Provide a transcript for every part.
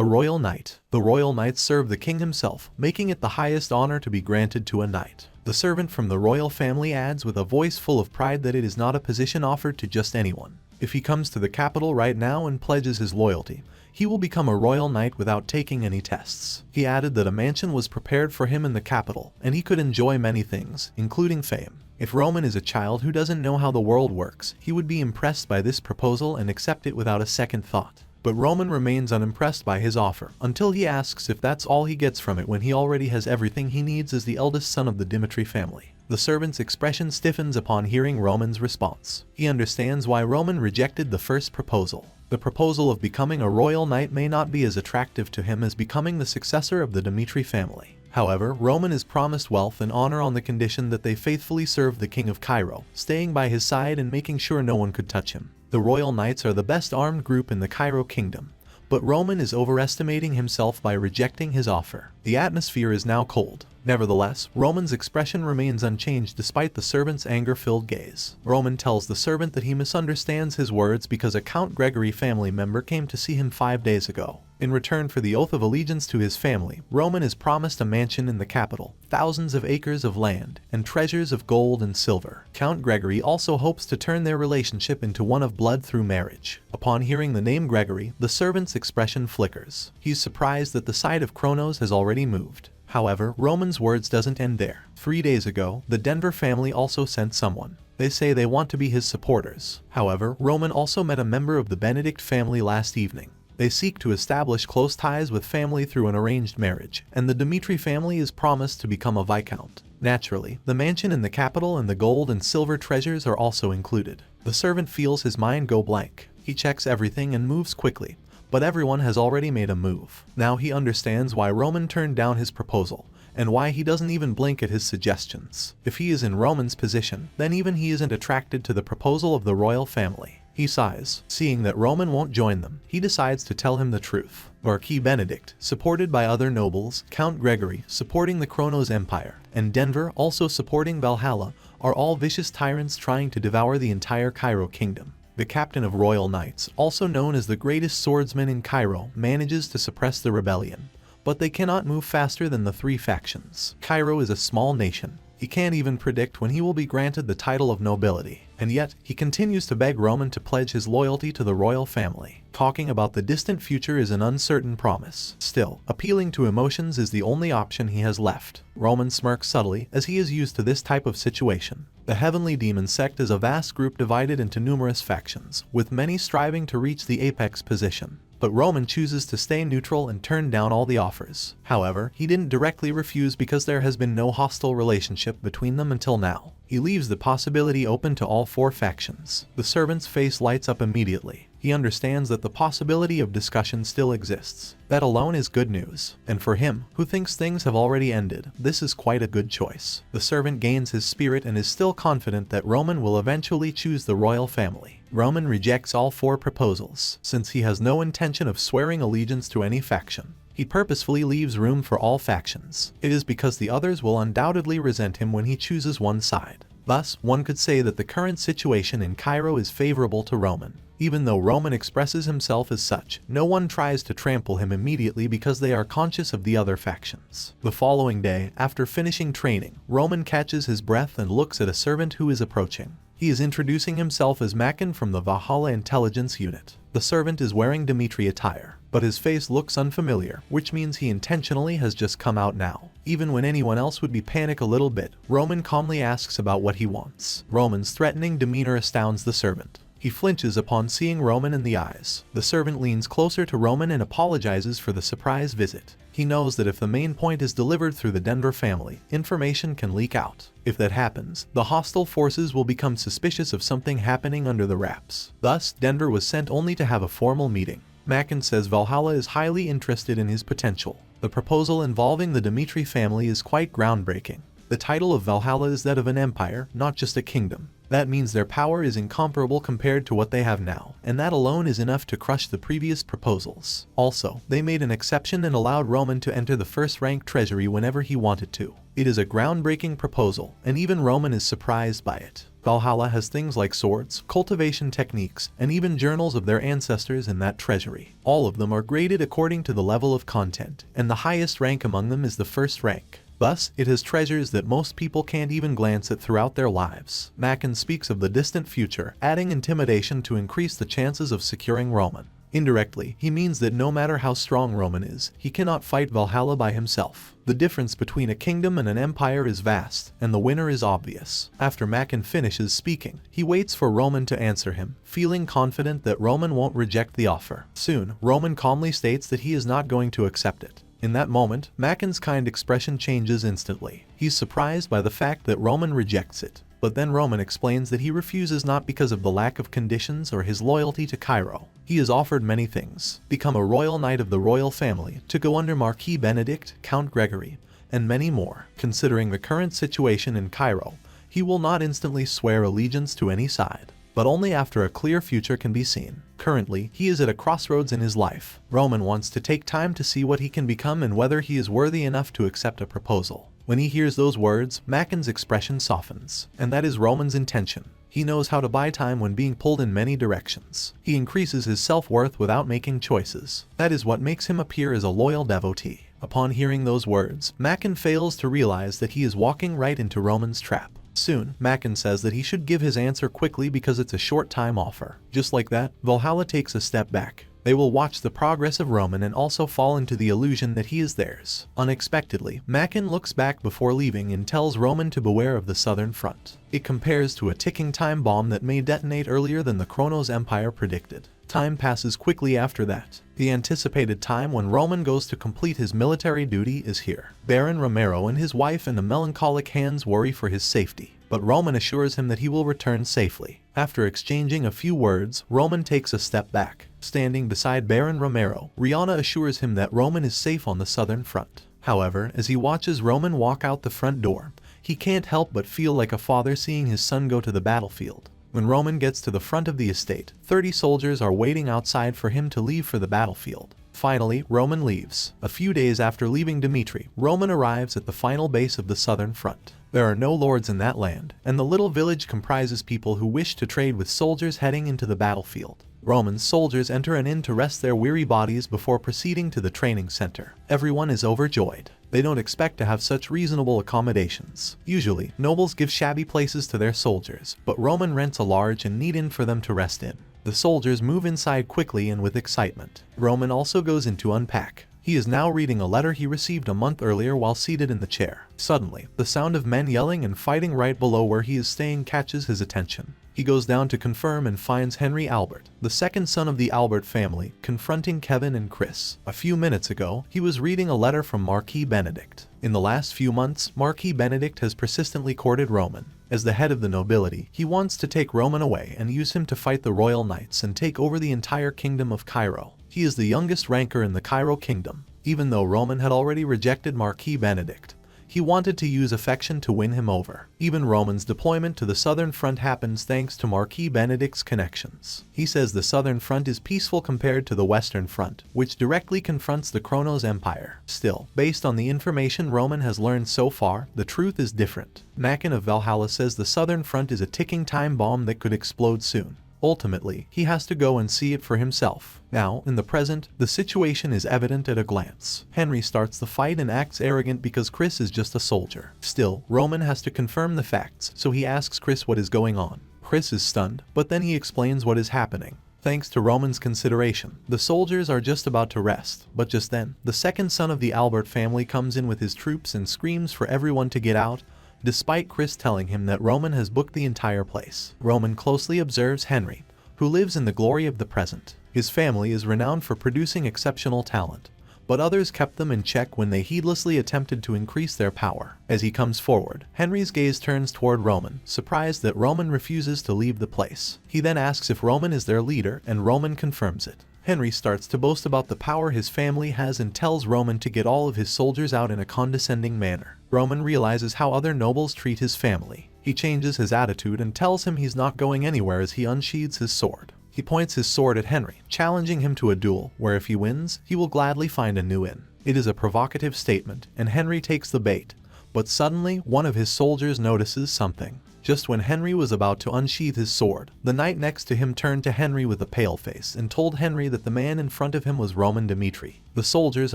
A royal knight. The royal knights serve the king himself, making it the highest honor to be granted to a knight. The servant from the royal family adds with a voice full of pride that it is not a position offered to just anyone. If he comes to the capital right now and pledges his loyalty, he will become a royal knight without taking any tests. He added that a mansion was prepared for him in the capital, and he could enjoy many things, including fame. If Roman is a child who doesn't know how the world works, he would be impressed by this proposal and accept it without a second thought. But Roman remains unimpressed by his offer, until he asks if that's all he gets from it when he already has everything he needs as the eldest son of the Dmitri family. The servant's expression stiffens upon hearing Roman's response. He understands why Roman rejected the first proposal. The proposal of becoming a royal knight may not be as attractive to him as becoming the successor of the Dmitri family. However, Roman is promised wealth and honor on the condition that they faithfully serve the king of Cairo, staying by his side and making sure no one could touch him. The royal knights are the best armed group in the Cairo kingdom, but Roman is overestimating himself by rejecting his offer. The atmosphere is now cold. Nevertheless, Roman's expression remains unchanged despite the servant's anger-filled gaze. Roman tells the servant that he misunderstands his words because a Count Gregory family member came to see him 5 days ago. In return for the oath of allegiance to his family, Roman is promised a mansion in the capital, thousands of acres of land, and treasures of gold and silver. Count Gregory also hopes to turn their relationship into one of blood through marriage. Upon hearing the name Gregory, the servant's expression flickers. He's surprised that the side of Kronos has already moved. However, Roman's words doesn't end there. 3 days ago, the Denver family also sent someone. They say they want to be his supporters. However, Roman also met a member of the Benedict family last evening. They seek to establish close ties with family through an arranged marriage, and the Dmitri family is promised to become a viscount. Naturally, the mansion in the capital and the gold and silver treasures are also included. The servant feels his mind go blank. He checks everything and moves quickly. But everyone has already made a move. Now he understands why Roman turned down his proposal, and why he doesn't even blink at his suggestions. If he is in Roman's position, then even he isn't attracted to the proposal of the royal family. He sighs. Seeing that Roman won't join them, he decides to tell him the truth. Marquis Benedict, supported by other nobles, Count Gregory, supporting the Kronos Empire, and Denver, also supporting Valhalla, are all vicious tyrants trying to devour the entire Cairo kingdom. The captain of royal knights, also known as the greatest swordsman in Cairo, manages to suppress the rebellion. But they cannot move faster than the 3 factions. Cairo is a small nation. He can't even predict when he will be granted the title of nobility. And yet, he continues to beg Roman to pledge his loyalty to the royal family. Talking about the distant future is an uncertain promise. Still, appealing to emotions is the only option he has left. Roman smirks subtly, as he is used to this type of situation. The Heavenly Demon sect is a vast group divided into numerous factions, with many striving to reach the apex position. But Roman chooses to stay neutral and turn down all the offers. However, he didn't directly refuse because there has been no hostile relationship between them until now. He leaves the possibility open to all 4 factions. The servant's face lights up immediately. He understands that the possibility of discussion still exists. That alone is good news. And for him, who thinks things have already ended, this is quite a good choice. The servant gains his spirit and is still confident that Roman will eventually choose the royal family. Roman rejects all 4 proposals, since he has no intention of swearing allegiance to any faction. He purposefully leaves room for all factions. It is because the others will undoubtedly resent him when he chooses one side. Thus, one could say that the current situation in Cairo is favorable to Roman. Even though Roman expresses himself as such, no one tries to trample him immediately because they are conscious of the other factions. The following day, after finishing training, Roman catches his breath and looks at a servant who is approaching. He is introducing himself as Makin from the Valhalla Intelligence Unit. The servant is wearing Dmitri attire, but his face looks unfamiliar, which means he intentionally has just come out now. Even when anyone else would be panic a little bit, Roman calmly asks about what he wants. Roman's threatening demeanor astounds the servant. He flinches upon seeing Roman in the eyes. The servant leans closer to Roman and apologizes for the surprise visit. He knows that if the main point is delivered through the Denver family, information can leak out. If that happens, the hostile forces will become suspicious of something happening under the wraps. Thus, Denver was sent only to have a formal meeting. Makin says Valhalla is highly interested in his potential. The proposal involving the Dmitri family is quite groundbreaking. The title of Valhalla is that of an empire, not just a kingdom. That means their power is incomparable compared to what they have now, and that alone is enough to crush the previous proposals. Also, they made an exception and allowed Roman to enter the first-rank treasury whenever he wanted to. It is a groundbreaking proposal, and even Roman is surprised by it. Valhalla has things like swords, cultivation techniques, and even journals of their ancestors in that treasury. All of them are graded according to the level of content, and the highest rank among them is the first rank. Thus, it has treasures that most people can't even glance at throughout their lives. Macken speaks of the distant future, adding intimidation to increase the chances of securing Roman. Indirectly, he means that no matter how strong Roman is, he cannot fight Valhalla by himself. The difference between a kingdom and an empire is vast, and the winner is obvious. After Macken finishes speaking, he waits for Roman to answer him, feeling confident that Roman won't reject the offer. Soon, Roman calmly states that he is not going to accept it. In that moment, Macken's kind expression changes instantly. He's surprised by the fact that Roman rejects it. But then Roman explains that he refuses not because of the lack of conditions or his loyalty to Cairo. He is offered many things: become a royal knight of the royal family, to go under Marquis Benedict, Count Gregory, and many more. Considering the current situation in Cairo, he will not instantly swear allegiance to any side, but only after a clear future can be seen. Currently, he is at a crossroads in his life. Roman wants to take time to see what he can become and whether he is worthy enough to accept a proposal. When he hears those words, Macken's expression softens, and that is Roman's intention. He knows how to buy time when being pulled in many directions. He increases his self-worth without making choices. That is what makes him appear as a loyal devotee. Upon hearing those words, Macken fails to realize that he is walking right into Roman's trap. Soon, Macken says that he should give his answer quickly because it's a short-time offer. Just like that, Valhalla takes a step back. They will watch the progress of Roman and also fall into the illusion that he is theirs. Unexpectedly, Macken looks back before leaving and tells Roman to beware of the southern front. It compares to a ticking time bomb that may detonate earlier than the Kronos Empire predicted. Time passes quickly after that. The anticipated time when Roman goes to complete his military duty is here. Baron Romero and his wife and the melancholic Hans worry for his safety, but Roman assures him that he will return safely. After exchanging a few words, Roman takes a step back. Standing beside Baron Romero, Rihanna assures him that Roman is safe on the southern front. However, as he watches Roman walk out the front door, he can't help but feel like a father seeing his son go to the battlefield. When Roman gets to the front of the estate, 30 soldiers are waiting outside for him to leave for the battlefield. Finally, Roman leaves. A few days after leaving Dmitri, Roman arrives at the final base of the southern front. There are no lords in that land, and the little village comprises people who wish to trade with soldiers heading into the battlefield. Roman's soldiers enter an inn to rest their weary bodies before proceeding to the training center. Everyone is overjoyed. They don't expect to have such reasonable accommodations. Usually, nobles give shabby places to their soldiers, but Roman rents a large and neat inn for them to rest in. The soldiers move inside quickly and with excitement. Roman also goes in to unpack. He is now reading a letter he received a month earlier while seated in the chair. Suddenly, the sound of men yelling and fighting right below where he is staying catches his attention. He goes down to confirm and finds Henry Albert, the second son of the Albert family, confronting Kevin and Chris. A few minutes ago, he was reading a letter from Marquis Benedict. In the last few months, Marquis Benedict has persistently courted Roman. As the head of the nobility, he wants to take Roman away and use him to fight the royal knights and take over the entire kingdom of Cairo. He is the youngest ranker in the Cairo kingdom. Even though Roman had already rejected Marquis Benedict, he wanted to use affection to win him over. Even Roman's deployment to the southern front happens thanks to Marquis Benedict's connections. He says the southern front is peaceful compared to the western front, which directly confronts the Kronos Empire. Still, based on the information Roman has learned so far, the truth is different. Macken of Valhalla says the southern front is a ticking time bomb that could explode soon. Ultimately, he has to go and see it for himself. Now, in the present, the situation is evident at a glance. Henry starts the fight and acts arrogant because Chris is just a soldier. Still, Roman has to confirm the facts, so he asks Chris what is going on. Chris is stunned, but then he explains what is happening. Thanks to Roman's consideration, the soldiers are just about to rest, but just then, the second son of the Albert family comes in with his troops and screams for everyone to get out, despite Chris telling him that Roman has booked the entire place. Roman closely observes Henry, who lives in the glory of the present. His family is renowned for producing exceptional talent, but others kept them in check when they heedlessly attempted to increase their power. As he comes forward, Henry's gaze turns toward Roman, surprised that Roman refuses to leave the place. He then asks if Roman is their leader, and Roman confirms it. Henry starts to boast about the power his family has and tells Roman to get all of his soldiers out in a condescending manner. Roman realizes how other nobles treat his family. He changes his attitude and tells him he's not going anywhere as he unsheathes his sword. He points his sword at Henry, challenging him to a duel, where if he wins, he will gladly find a new inn. It is a provocative statement, and Henry takes the bait. But suddenly, one of his soldiers notices something. Just when Henry was about to unsheath his sword, the knight next to him turned to Henry with a pale face and told Henry that the man in front of him was Roman Dmitri. The soldiers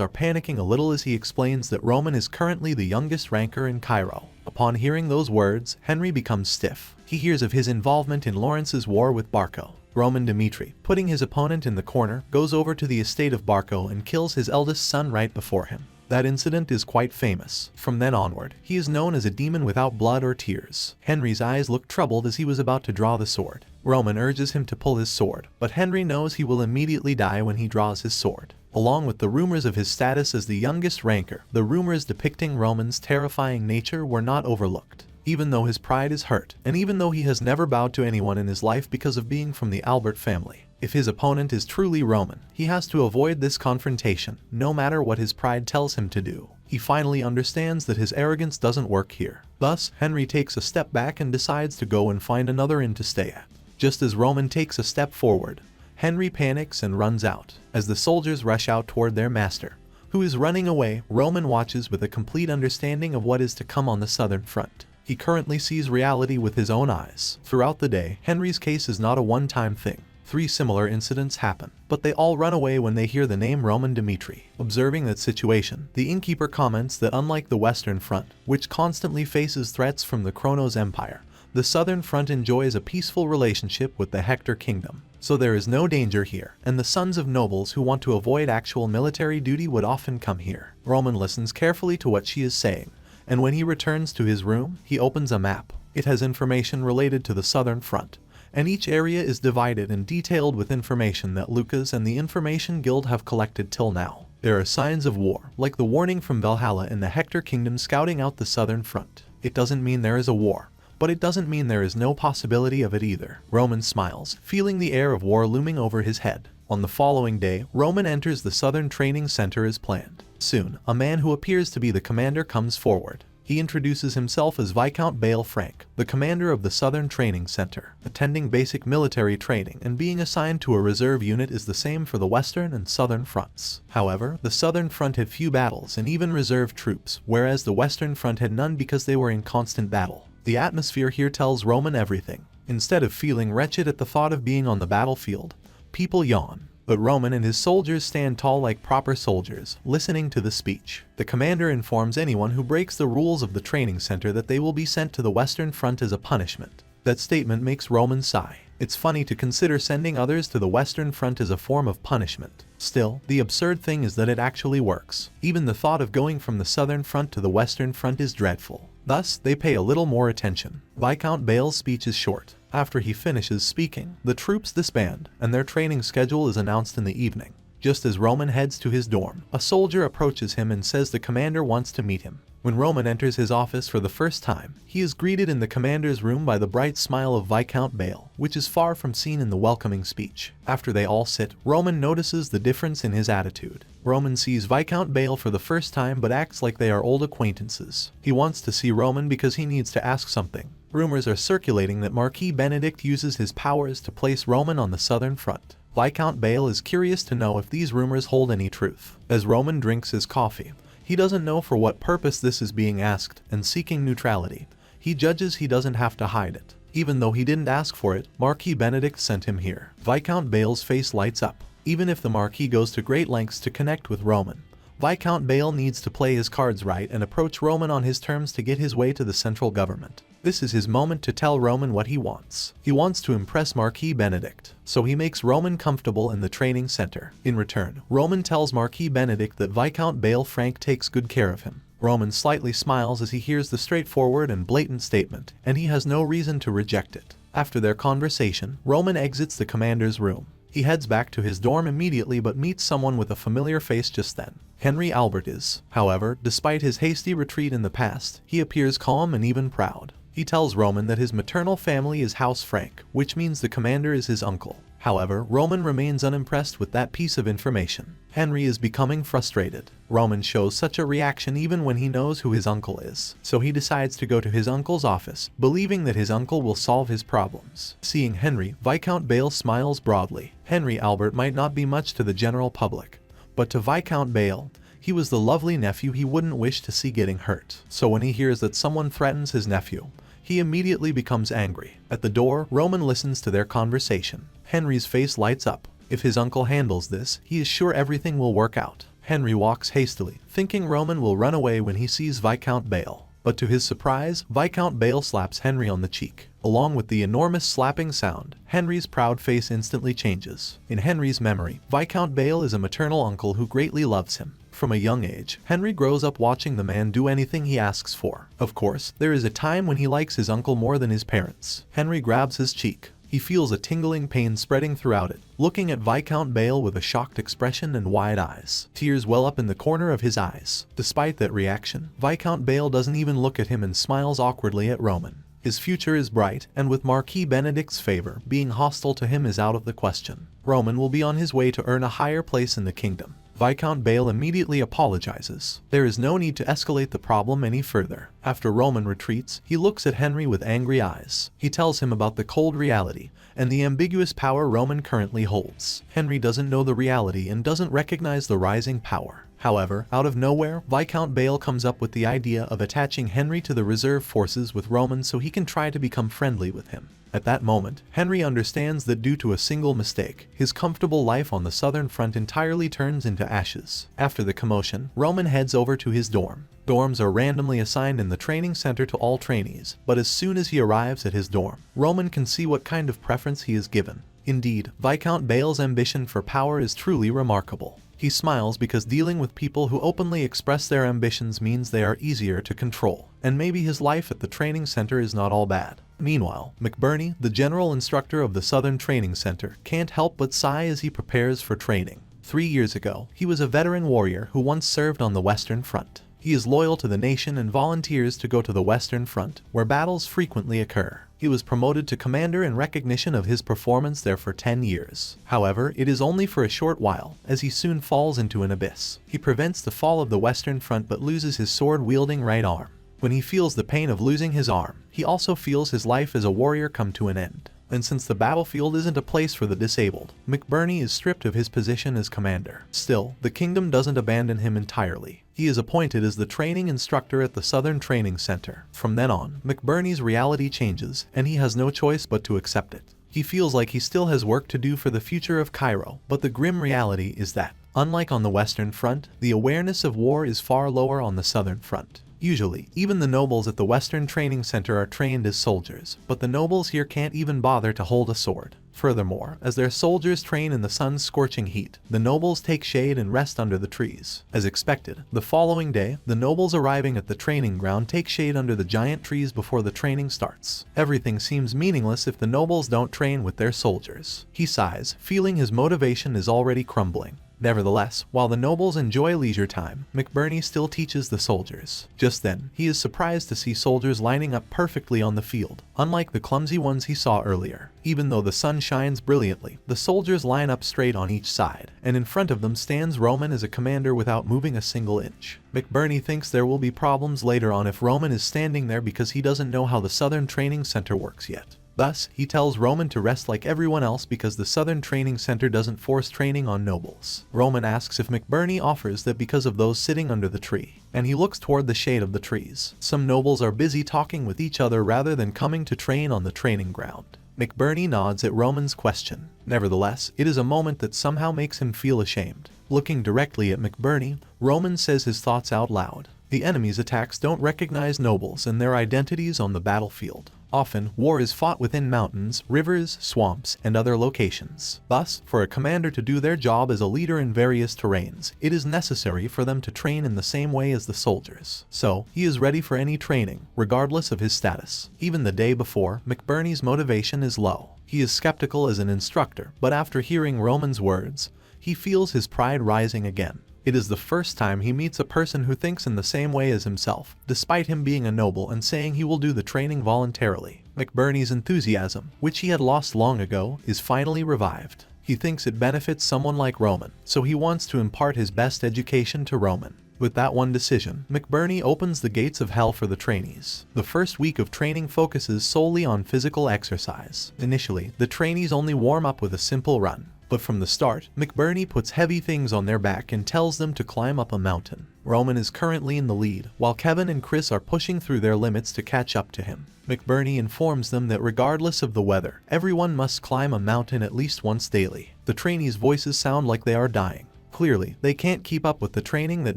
are panicking a little as he explains that Roman is currently the youngest ranker in Cairo. Upon hearing those words, Henry becomes stiff. He hears of his involvement in Lawrence's war with Barco. Roman Dmitri, putting his opponent in the corner, goes over to the estate of Barco and kills his eldest son right before him. That incident is quite famous. From then onward, he is known as a demon without blood or tears. Henry's eyes look troubled as he was about to draw the sword. Roman urges him to pull his sword, but Henry knows he will immediately die when he draws his sword. Along with the rumors of his status as the youngest ranker, the rumors depicting Roman's terrifying nature were not overlooked. Even though his pride is hurt, and even though he has never bowed to anyone in his life because of being from the Albert family, if his opponent is truly Roman, he has to avoid this confrontation, no matter what his pride tells him to do. He finally understands that his arrogance doesn't work here. Thus, Henry takes a step back and decides to go and find another inn to stay at. Just as Roman takes a step forward, Henry panics and runs out. As the soldiers rush out toward their master, who is running away, Roman watches with a complete understanding of what is to come on the southern front. He currently sees reality with his own eyes. Throughout the day, Henry's case is not a one-time thing. 3 similar incidents happen, but they all run away when they hear the name Roman Dmitri. Observing that situation, the innkeeper comments that unlike the Western Front, which constantly faces threats from the Kronos Empire, the Southern Front enjoys a peaceful relationship with the Hector Kingdom. So there is no danger here, and the sons of nobles who want to avoid actual military duty would often come here. Roman listens carefully to what she is saying, and when he returns to his room, he opens a map. It has information related to the Southern Front, and each area is divided and detailed with information that Lucas and the Information Guild have collected till now. There are signs of war, like the warning from Valhalla and the Hector Kingdom scouting out the Southern Front. It doesn't mean there is a war, but it doesn't mean there is no possibility of it either. Roman smiles, feeling the air of war looming over his head. On the following day, Roman enters the Southern Training Center as planned. Soon, a man who appears to be the commander comes forward. He introduces himself as Viscount Bale Frank, the commander of the Southern Training Center. Attending basic military training and being assigned to a reserve unit is the same for the Western and Southern Fronts. However, the Southern Front had few battles and even reserve troops, whereas the Western Front had none because they were in constant battle. The atmosphere here tells Roman everything. Instead of feeling wretched at the thought of being on the battlefield, people yawn. But Roman and his soldiers stand tall like proper soldiers, listening to the speech. The commander informs anyone who breaks the rules of the training center that they will be sent to the Western Front as a punishment. That statement makes Roman sigh. It's funny to consider sending others to the Western Front as a form of punishment. Still, the absurd thing is that it actually works. Even the thought of going from the Southern Front to the Western Front is dreadful. Thus, they pay a little more attention. Viscount Bale's speech is short. After he finishes speaking, the troops disband, and their training schedule is announced in the evening. Just as Roman heads to his dorm, a soldier approaches him and says the commander wants to meet him. When Roman enters his office for the first time, he is greeted in the commander's room by the bright smile of Viscount Bale, which is far from seen in the welcoming speech. After they all sit, Roman notices the difference in his attitude. Roman sees Viscount Bale for the first time but acts like they are old acquaintances. He wants to see Roman because he needs to ask something. Rumors are circulating that Marquis Benedict uses his powers to place Roman on the Southern Front. Viscount Bale is curious to know if these rumors hold any truth. As Roman drinks his coffee, he doesn't know for what purpose this is being asked, and seeking neutrality, he judges he doesn't have to hide it. Even though he didn't ask for it, Marquis Benedict sent him here. Viscount Bale's face lights up. Even if the Marquis goes to great lengths to connect with Roman, Viscount Bale needs to play his cards right and approach Roman on his terms to get his way to the central government. This is his moment to tell Roman what he wants. He wants to impress Marquis Benedict, so he makes Roman comfortable in the training center. In return, Roman tells Marquis Benedict that Viscount Bale Frank takes good care of him. Roman slightly smiles as he hears the straightforward and blatant statement, and he has no reason to reject it. After their conversation, Roman exits the commander's room. He heads back to his dorm immediately but meets someone with a familiar face just then. Henry Albert is. However, despite his hasty retreat in the past, he appears calm and even proud. He tells Roman that his maternal family is House Frank, which means the commander is his uncle. However, Roman remains unimpressed with that piece of information. Henry is becoming frustrated. Roman shows such a reaction even when he knows who his uncle is, so he decides to go to his uncle's office, believing that his uncle will solve his problems. Seeing Henry, Viscount Bale smiles broadly. Henry Albert might not be much to the general public, but to Viscount Bale, he was the lovely nephew he wouldn't wish to see getting hurt. So when he hears that someone threatens his nephew, He immediately becomes angry. At the door, Roman listens to their conversation. Henry's face lights up. If his uncle handles this, he is sure everything will work out. Henry walks hastily, thinking Roman will run away when he sees Viscount Bale. But to his surprise, Viscount Bale slaps Henry on the cheek. Along with the enormous slapping sound, Henry's proud face instantly changes. In Henry's memory, Viscount Bale is a maternal uncle who greatly loves him. From a young age, Henry grows up watching the man do anything he asks for. Of course, there is a time when he likes his uncle more than his parents. Henry grabs his cheek. He feels a tingling pain spreading throughout it, looking at Viscount Bale with a shocked expression and wide eyes. Tears well up in the corner of his eyes. Despite that reaction, Viscount Bale doesn't even look at him and smiles awkwardly at Roman. His future is bright, and with Marquis Benedict's favor, being hostile to him is out of the question. Roman will be on his way to earn a higher place in the kingdom. Viscount Bale immediately apologizes. There is no need to escalate the problem any further. After Roman retreats, he looks at Henry with angry eyes. He tells him about the cold reality and the ambiguous power Roman currently holds. Henry doesn't know the reality and doesn't recognize the rising power. However, out of nowhere, Viscount Bale comes up with the idea of attaching Henry to the reserve forces with Roman so he can try to become friendly with him. At that moment, Henry understands that due to a single mistake, his comfortable life on the southern front entirely turns into ashes. After the commotion, Roman heads over to his dorm. Dorms are randomly assigned in the training center to all trainees, but as soon as he arrives at his dorm, Roman can see what kind of preference he is given. Indeed, Viscount Bale's ambition for power is truly remarkable. He smiles because dealing with people who openly express their ambitions means they are easier to control, and maybe his life at the training center is not all bad. Meanwhile, McBurney, the general instructor of the Southern Training Center, can't help but sigh as he prepares for training. 3 years ago, he was a veteran warrior who once served on the Western Front. He is loyal to the nation and volunteers to go to the Western Front, where battles frequently occur. He was promoted to commander in recognition of his performance there for 10 years. However, it is only for a short while, as he soon falls into an abyss. He prevents the fall of the Western Front but loses his sword-wielding right arm. When he feels the pain of losing his arm, he also feels his life as a warrior come to an end. And since the battlefield isn't a place for the disabled, McBurney is stripped of his position as commander. Still, the kingdom doesn't abandon him entirely. He is appointed as the training instructor at the Southern Training Center. From then on, McBurney's reality changes, and he has no choice but to accept it. He feels like he still has work to do for the future of Cairo, but the grim reality is that, unlike on the Western Front, the awareness of war is far lower on the Southern Front. Usually, even the nobles at the Western Training Center are trained as soldiers, but the nobles here can't even bother to hold a sword. Furthermore, as their soldiers train in the sun's scorching heat, the nobles take shade and rest under the trees. As expected, the following day, the nobles arriving at the training ground take shade under the giant trees before the training starts. Everything seems meaningless if the nobles don't train with their soldiers. He sighs, feeling his motivation is already crumbling. Nevertheless, while the nobles enjoy leisure time, McBurney still teaches the soldiers. Just then, he is surprised to see soldiers lining up perfectly on the field, unlike the clumsy ones he saw earlier. Even though the sun shines brilliantly, the soldiers line up straight on each side, and in front of them stands Roman as a commander without moving a single inch. McBurney thinks there will be problems later on if Roman is standing there because he doesn't know how the Southern Training Center works yet. Thus, he tells Roman to rest like everyone else because the Southern Training Center doesn't force training on nobles. Roman asks if McBurney offers that because of those sitting under the tree, and he looks toward the shade of the trees. Some nobles are busy talking with each other rather than coming to train on the training ground. McBurney nods at Roman's question. Nevertheless, it is a moment that somehow makes him feel ashamed. Looking directly at McBurney, Roman says his thoughts out loud. The enemy's attacks don't recognize nobles and their identities on the battlefield. Often, war is fought within mountains, rivers, swamps, and other locations. Thus, for a commander to do their job as a leader in various terrains, it is necessary for them to train in the same way as the soldiers. So, he is ready for any training, regardless of his status. Even the day before, McBurney's motivation is low. He is skeptical as an instructor, but after hearing Roman's words, he feels his pride rising again. It is the first time he meets a person who thinks in the same way as himself, despite him being a noble and saying he will do the training voluntarily. McBurney's enthusiasm, which he had lost long ago, is finally revived. He thinks it benefits someone like Roman, so he wants to impart his best education to Roman. With that one decision, McBurney opens the gates of hell for the trainees. The first week of training focuses solely on physical exercise. Initially, the trainees only warm up with a simple run. But from the start, McBurney puts heavy things on their back and tells them to climb up a mountain. Roman is currently in the lead, while Kevin and Chris are pushing through their limits to catch up to him. McBurney informs them that regardless of the weather, everyone must climb a mountain at least once daily. The trainees' voices sound like they are dying. Clearly, they can't keep up with the training that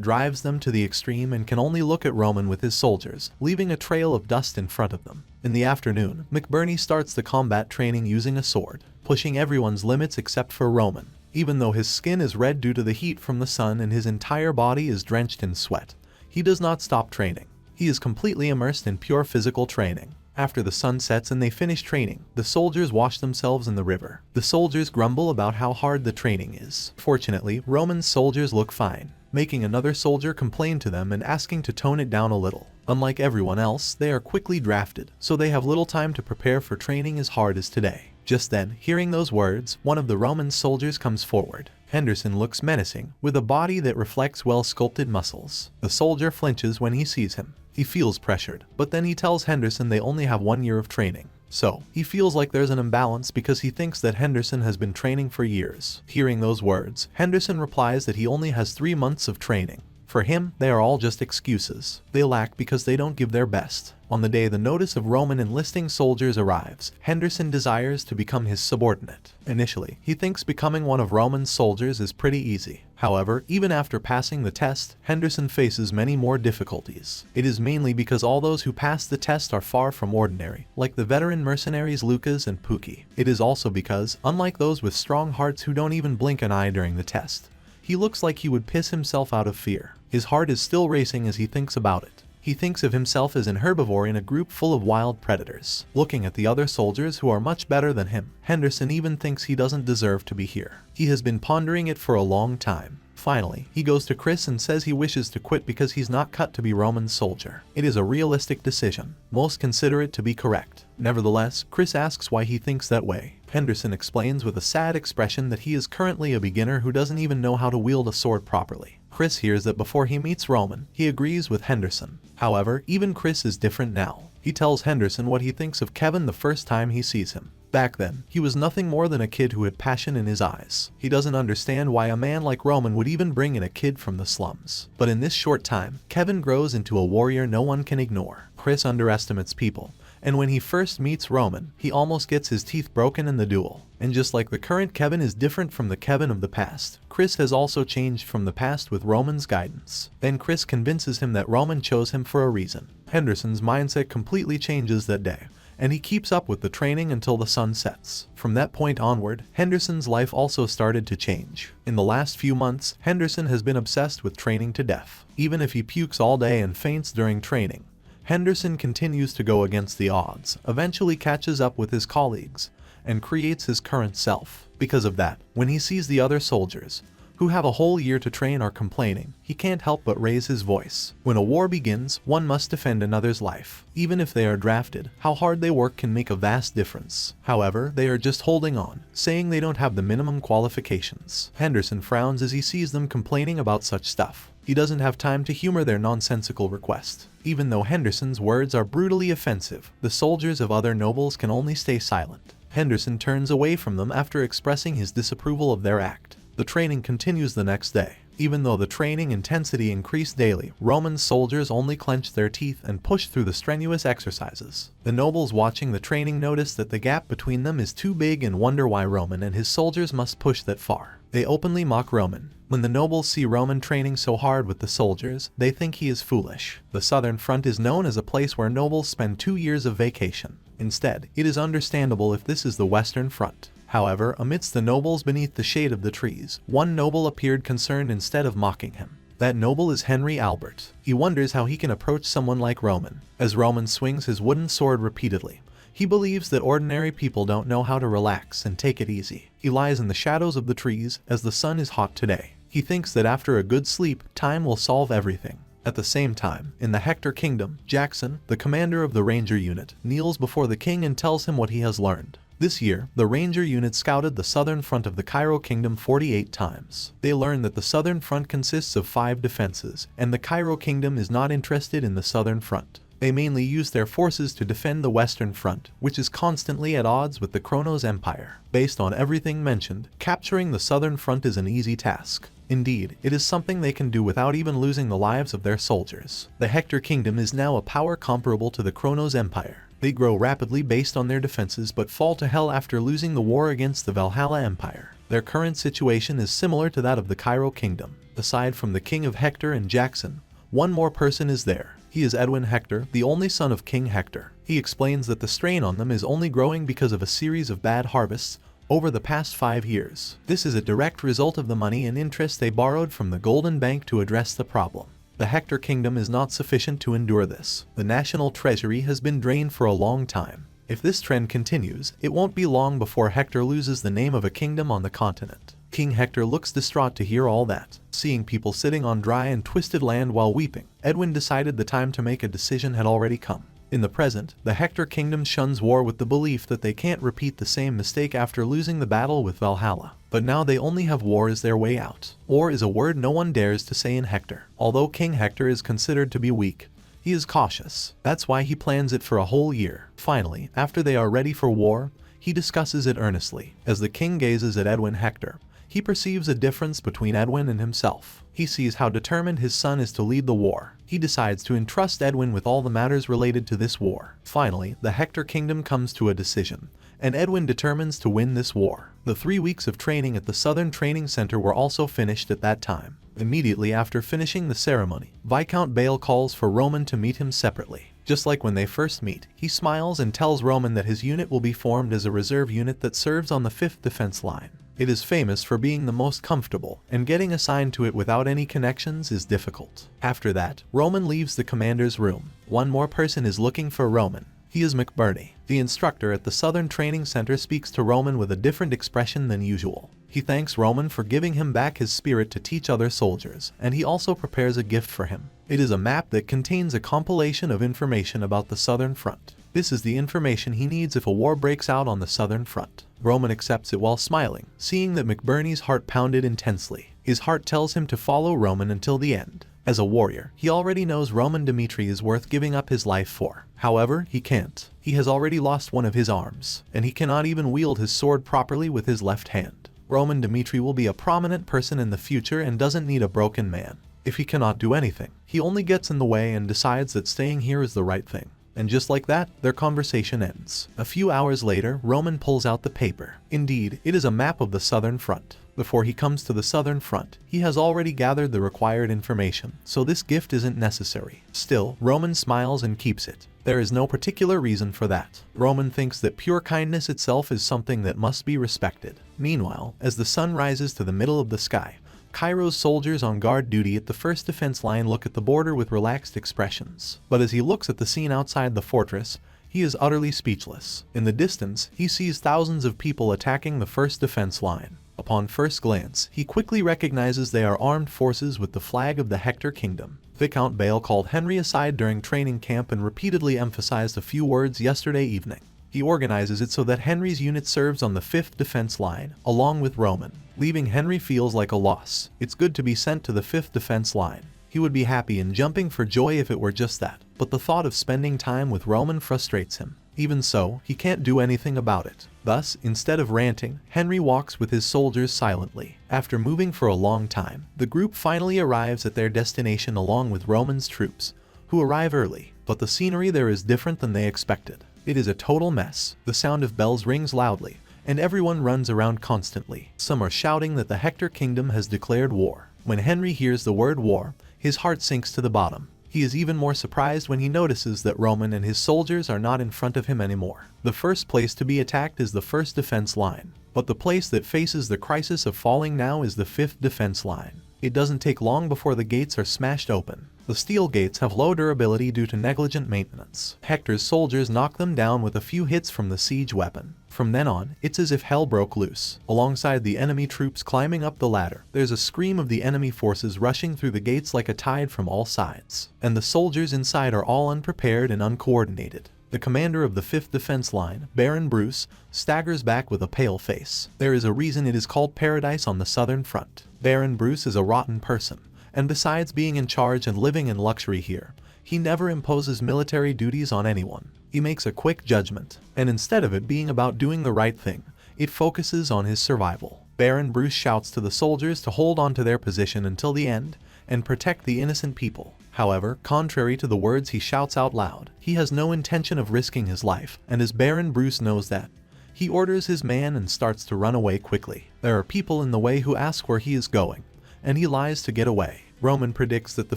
drives them to the extreme and can only look at Roman with his soldiers, leaving a trail of dust in front of them. In the afternoon, McBurney starts the combat training using a sword, pushing everyone's limits except for Roman. Even though his skin is red due to the heat from the sun and his entire body is drenched in sweat, he does not stop training. He is completely immersed in pure physical training. After the sun sets and they finish training, the soldiers wash themselves in the river. The soldiers grumble about how hard the training is. Fortunately, Roman's soldiers look fine, making another soldier complain to them and asking to tone it down a little. Unlike everyone else, they are quickly drafted, so they have little time to prepare for training as hard as today. Just then, hearing those words, one of the Roman soldiers comes forward. Henderson looks menacing, with a body that reflects well-sculpted muscles. The soldier flinches when he sees him. He feels pressured, but then he tells Henderson they only have 1 year of training. So, he feels like there's an imbalance because he thinks that Henderson has been training for years. Hearing those words, Henderson replies that he only has 3 months of training. For him, they are all just excuses. They lack because they don't give their best. On the day the notice of Roman enlisting soldiers arrives, Henderson desires to become his subordinate. Initially, he thinks becoming one of Roman's soldiers is pretty easy. However, even after passing the test, Henderson faces many more difficulties. It is mainly because all those who pass the test are far from ordinary, like the veteran mercenaries Lucas and Pookie. It is also because, unlike those with strong hearts who don't even blink an eye during the test, he looks like he would piss himself out of fear. His heart is still racing as he thinks about it. He thinks of himself as an herbivore in a group full of wild predators. Looking at the other soldiers who are much better than him, Henderson even thinks he doesn't deserve to be here. He has been pondering it for a long time. Finally, he goes to Chris and says he wishes to quit because he's not cut to be Roman's soldier. It is a realistic decision. Most consider it to be correct. Nevertheless, Chris asks why he thinks that way. Henderson explains with a sad expression that he is currently a beginner who doesn't even know how to wield a sword properly. Chris hears that before he meets Roman, he agrees with Henderson. However, even Chris is different now. He tells Henderson what he thinks of Kevin the first time he sees him. Back then, he was nothing more than a kid who had passion in his eyes. He doesn't understand why a man like Roman would even bring in a kid from the slums. But in this short time, Kevin grows into a warrior no one can ignore. Chris underestimates people, and when he first meets Roman, he almost gets his teeth broken in the duel. And just like the current Kevin is different from the Kevin of the past, Chris has also changed from the past with Roman's guidance. Then Chris convinces him that Roman chose him for a reason. Henderson's mindset completely changes that day, and he keeps up with the training until the sun sets. From that point onward, Henderson's life also started to change. In the last few months, Henderson has been obsessed with training to death. Even if he pukes all day and faints during training, Henderson continues to go against the odds, eventually catches up with his colleagues, and creates his current self. Because of that, when he sees the other soldiers, who have a whole year to train, are complaining, he can't help but raise his voice. When a war begins, one must defend another's life. Even if they are drafted, how hard they work can make a vast difference. However, they are just holding on, saying they don't have the minimum qualifications. Henderson frowns as he sees them complaining about such stuff. He doesn't have time to humor their nonsensical request. Even though Henderson's words are brutally offensive, the soldiers of other nobles can only stay silent. Henderson turns away from them after expressing his disapproval of their act. The training continues the next day. Even though the training intensity increased daily, Roman soldiers only clenched their teeth and pushed through the strenuous exercises. The nobles watching the training notice that the gap between them is too big and wonder why Roman and his soldiers must push that far. They openly mock Roman. When the nobles see Roman training so hard with the soldiers, they think he is foolish. The Southern Front is known as a place where nobles spend 2 years of vacation. Instead, it is understandable if this is the Western Front. However, amidst the nobles beneath the shade of the trees, one noble appeared concerned instead of mocking him. That noble is Henry Albert. He wonders how he can approach someone like Roman. As Roman swings his wooden sword repeatedly, he believes that ordinary people don't know how to relax and take it easy. He lies in the shadows of the trees as the sun is hot today. He thinks that after a good sleep, time will solve everything. At the same time, in the Hector kingdom, Jackson, the commander of the ranger unit, kneels before the king and tells him what he has learned. This year, the ranger unit scouted the southern front of the Cairo kingdom 48 times. They learned that the southern front consists of 5 defenses, and the Cairo kingdom is not interested in the southern front. They mainly use their forces to defend the western front, which is constantly at odds with the Chronos Empire. Based on everything mentioned, capturing the southern front is an easy task. Indeed, it is something they can do without even losing the lives of their soldiers. The Hector kingdom is now a power comparable to the Kronos Empire. They grow rapidly based on their defenses but fall to hell after losing the war against the Valhalla Empire. Their current situation is similar to that of the Cairo kingdom. Aside from the king of Hector and Jackson, one more person is there. He is Edwin Hector, the only son of King Hector. He explains that the strain on them is only growing because of a series of bad harvests over the past 5 years. This is a direct result of the money and interest they borrowed from the Golden Bank to address the problem. The Hector kingdom is not sufficient to endure this. The national treasury has been drained for a long time. If this trend continues, it won't be long before Hector loses the name of a kingdom on the continent. King Hector looks distraught to hear all that. Seeing people sitting on dry and twisted land while weeping, Edwin decided the time to make a decision had already come. In the present, the Hector kingdom shuns war with the belief that they can't repeat the same mistake after losing the battle with Valhalla. But now they only have war as their way out. War is a word no one dares to say in Hector. Although King Hector is considered to be weak, he is cautious. That's why he plans it for a whole year. Finally, after they are ready for war, he discusses it earnestly. As the king gazes at Edwin Hector, he perceives a difference between Edwin and himself. He sees how determined his son is to lead the war. He decides to entrust Edwin with all the matters related to this war. Finally, the Hector kingdom comes to a decision, and Edwin determines to win this war. The 3 weeks of training at the Southern Training Center were also finished at that time. Immediately after finishing the ceremony, Viscount Bale calls for Roman to meet him separately. Just like when they first meet, he smiles and tells Roman that his unit will be formed as a reserve unit that serves on the 5th defense line. It is famous for being the most comfortable, and getting assigned to it without any connections is difficult. After that, Roman leaves the commander's room. One more person is looking for Roman. He is McBurney. The instructor at the Southern Training Center speaks to Roman with a different expression than usual. He thanks Roman for giving him back his spirit to teach other soldiers, and he also prepares a gift for him. It is a map that contains a compilation of information about the Southern Front. This is the information he needs if a war breaks out on the Southern Front. Roman accepts it while smiling, seeing that McBurney's heart pounded intensely. His heart tells him to follow Roman until the end. As a warrior, he already knows Roman Dmitri is worth giving up his life for. However, he can't. He has already lost one of his arms, and he cannot even wield his sword properly with his left hand. Roman Dmitri will be a prominent person in the future and doesn't need a broken man. If he cannot do anything, he only gets in the way and decides that staying here is the right thing. And just like that, their conversation ends. A few hours later, Roman pulls out the paper. Indeed, it is a map of the Southern Front. Before he comes to the Southern Front, he has already gathered the required information, so this gift isn't necessary. Still, Roman smiles and keeps it. There is no particular reason for that. Roman thinks that pure kindness itself is something that must be respected. Meanwhile, as the sun rises to the middle of the sky, Cairo's soldiers on guard duty at the 1st defense line look at the border with relaxed expressions. But as he looks at the scene outside the fortress, he is utterly speechless. In the distance, he sees thousands of people attacking the 1st defense line. Upon first glance, he quickly recognizes they are armed forces with the flag of the Hector kingdom. Viscount Bale called Henry aside during training camp and repeatedly emphasized a few words yesterday evening. He organizes it so that Henry's unit serves on the 5th defense line, along with Roman. Leaving Henry feels like a loss. It's good to be sent to the 5th defense line. He would be happy and jumping for joy if it were just that. But the thought of spending time with Roman frustrates him. Even so, he can't do anything about it. Thus, instead of ranting, Henry walks with his soldiers silently. After moving for a long time, the group finally arrives at their destination along with Roman's troops, who arrive early. But the scenery there is different than they expected. It is a total mess. The sound of bells rings loudly, and everyone runs around constantly. Some are shouting that the Hector kingdom has declared war. When Henry hears the word war, his heart sinks to the bottom. He is even more surprised when he notices that Roman and his soldiers are not in front of him anymore. The first place to be attacked is the 1st defense line, but the place that faces the crisis of falling now is the 5th defense line. It doesn't take long before the gates are smashed open. The steel gates have low durability due to negligent maintenance. Hector's soldiers knock them down with a few hits from the siege weapon. From then on, it's as if hell broke loose. Alongside the enemy troops climbing up the ladder, there's a scream of the enemy forces rushing through the gates like a tide from all sides. And the soldiers inside are all unprepared and uncoordinated. The commander of the 5th defense line, Baron Bruce, staggers back with a pale face. There is a reason it is called Paradise on the Southern Front. Baron Bruce is a rotten person. And besides being in charge and living in luxury here, he never imposes military duties on anyone. He makes a quick judgment, and instead of it being about doing the right thing, it focuses on his survival. Baron Bruce shouts to the soldiers to hold on to their position until the end and protect the innocent people. However, contrary to the words he shouts out loud, he has no intention of risking his life, and as Baron Bruce knows that, he orders his man and starts to run away quickly. There are people in the way who ask where he is going, and he lies to get away. Roman predicts that the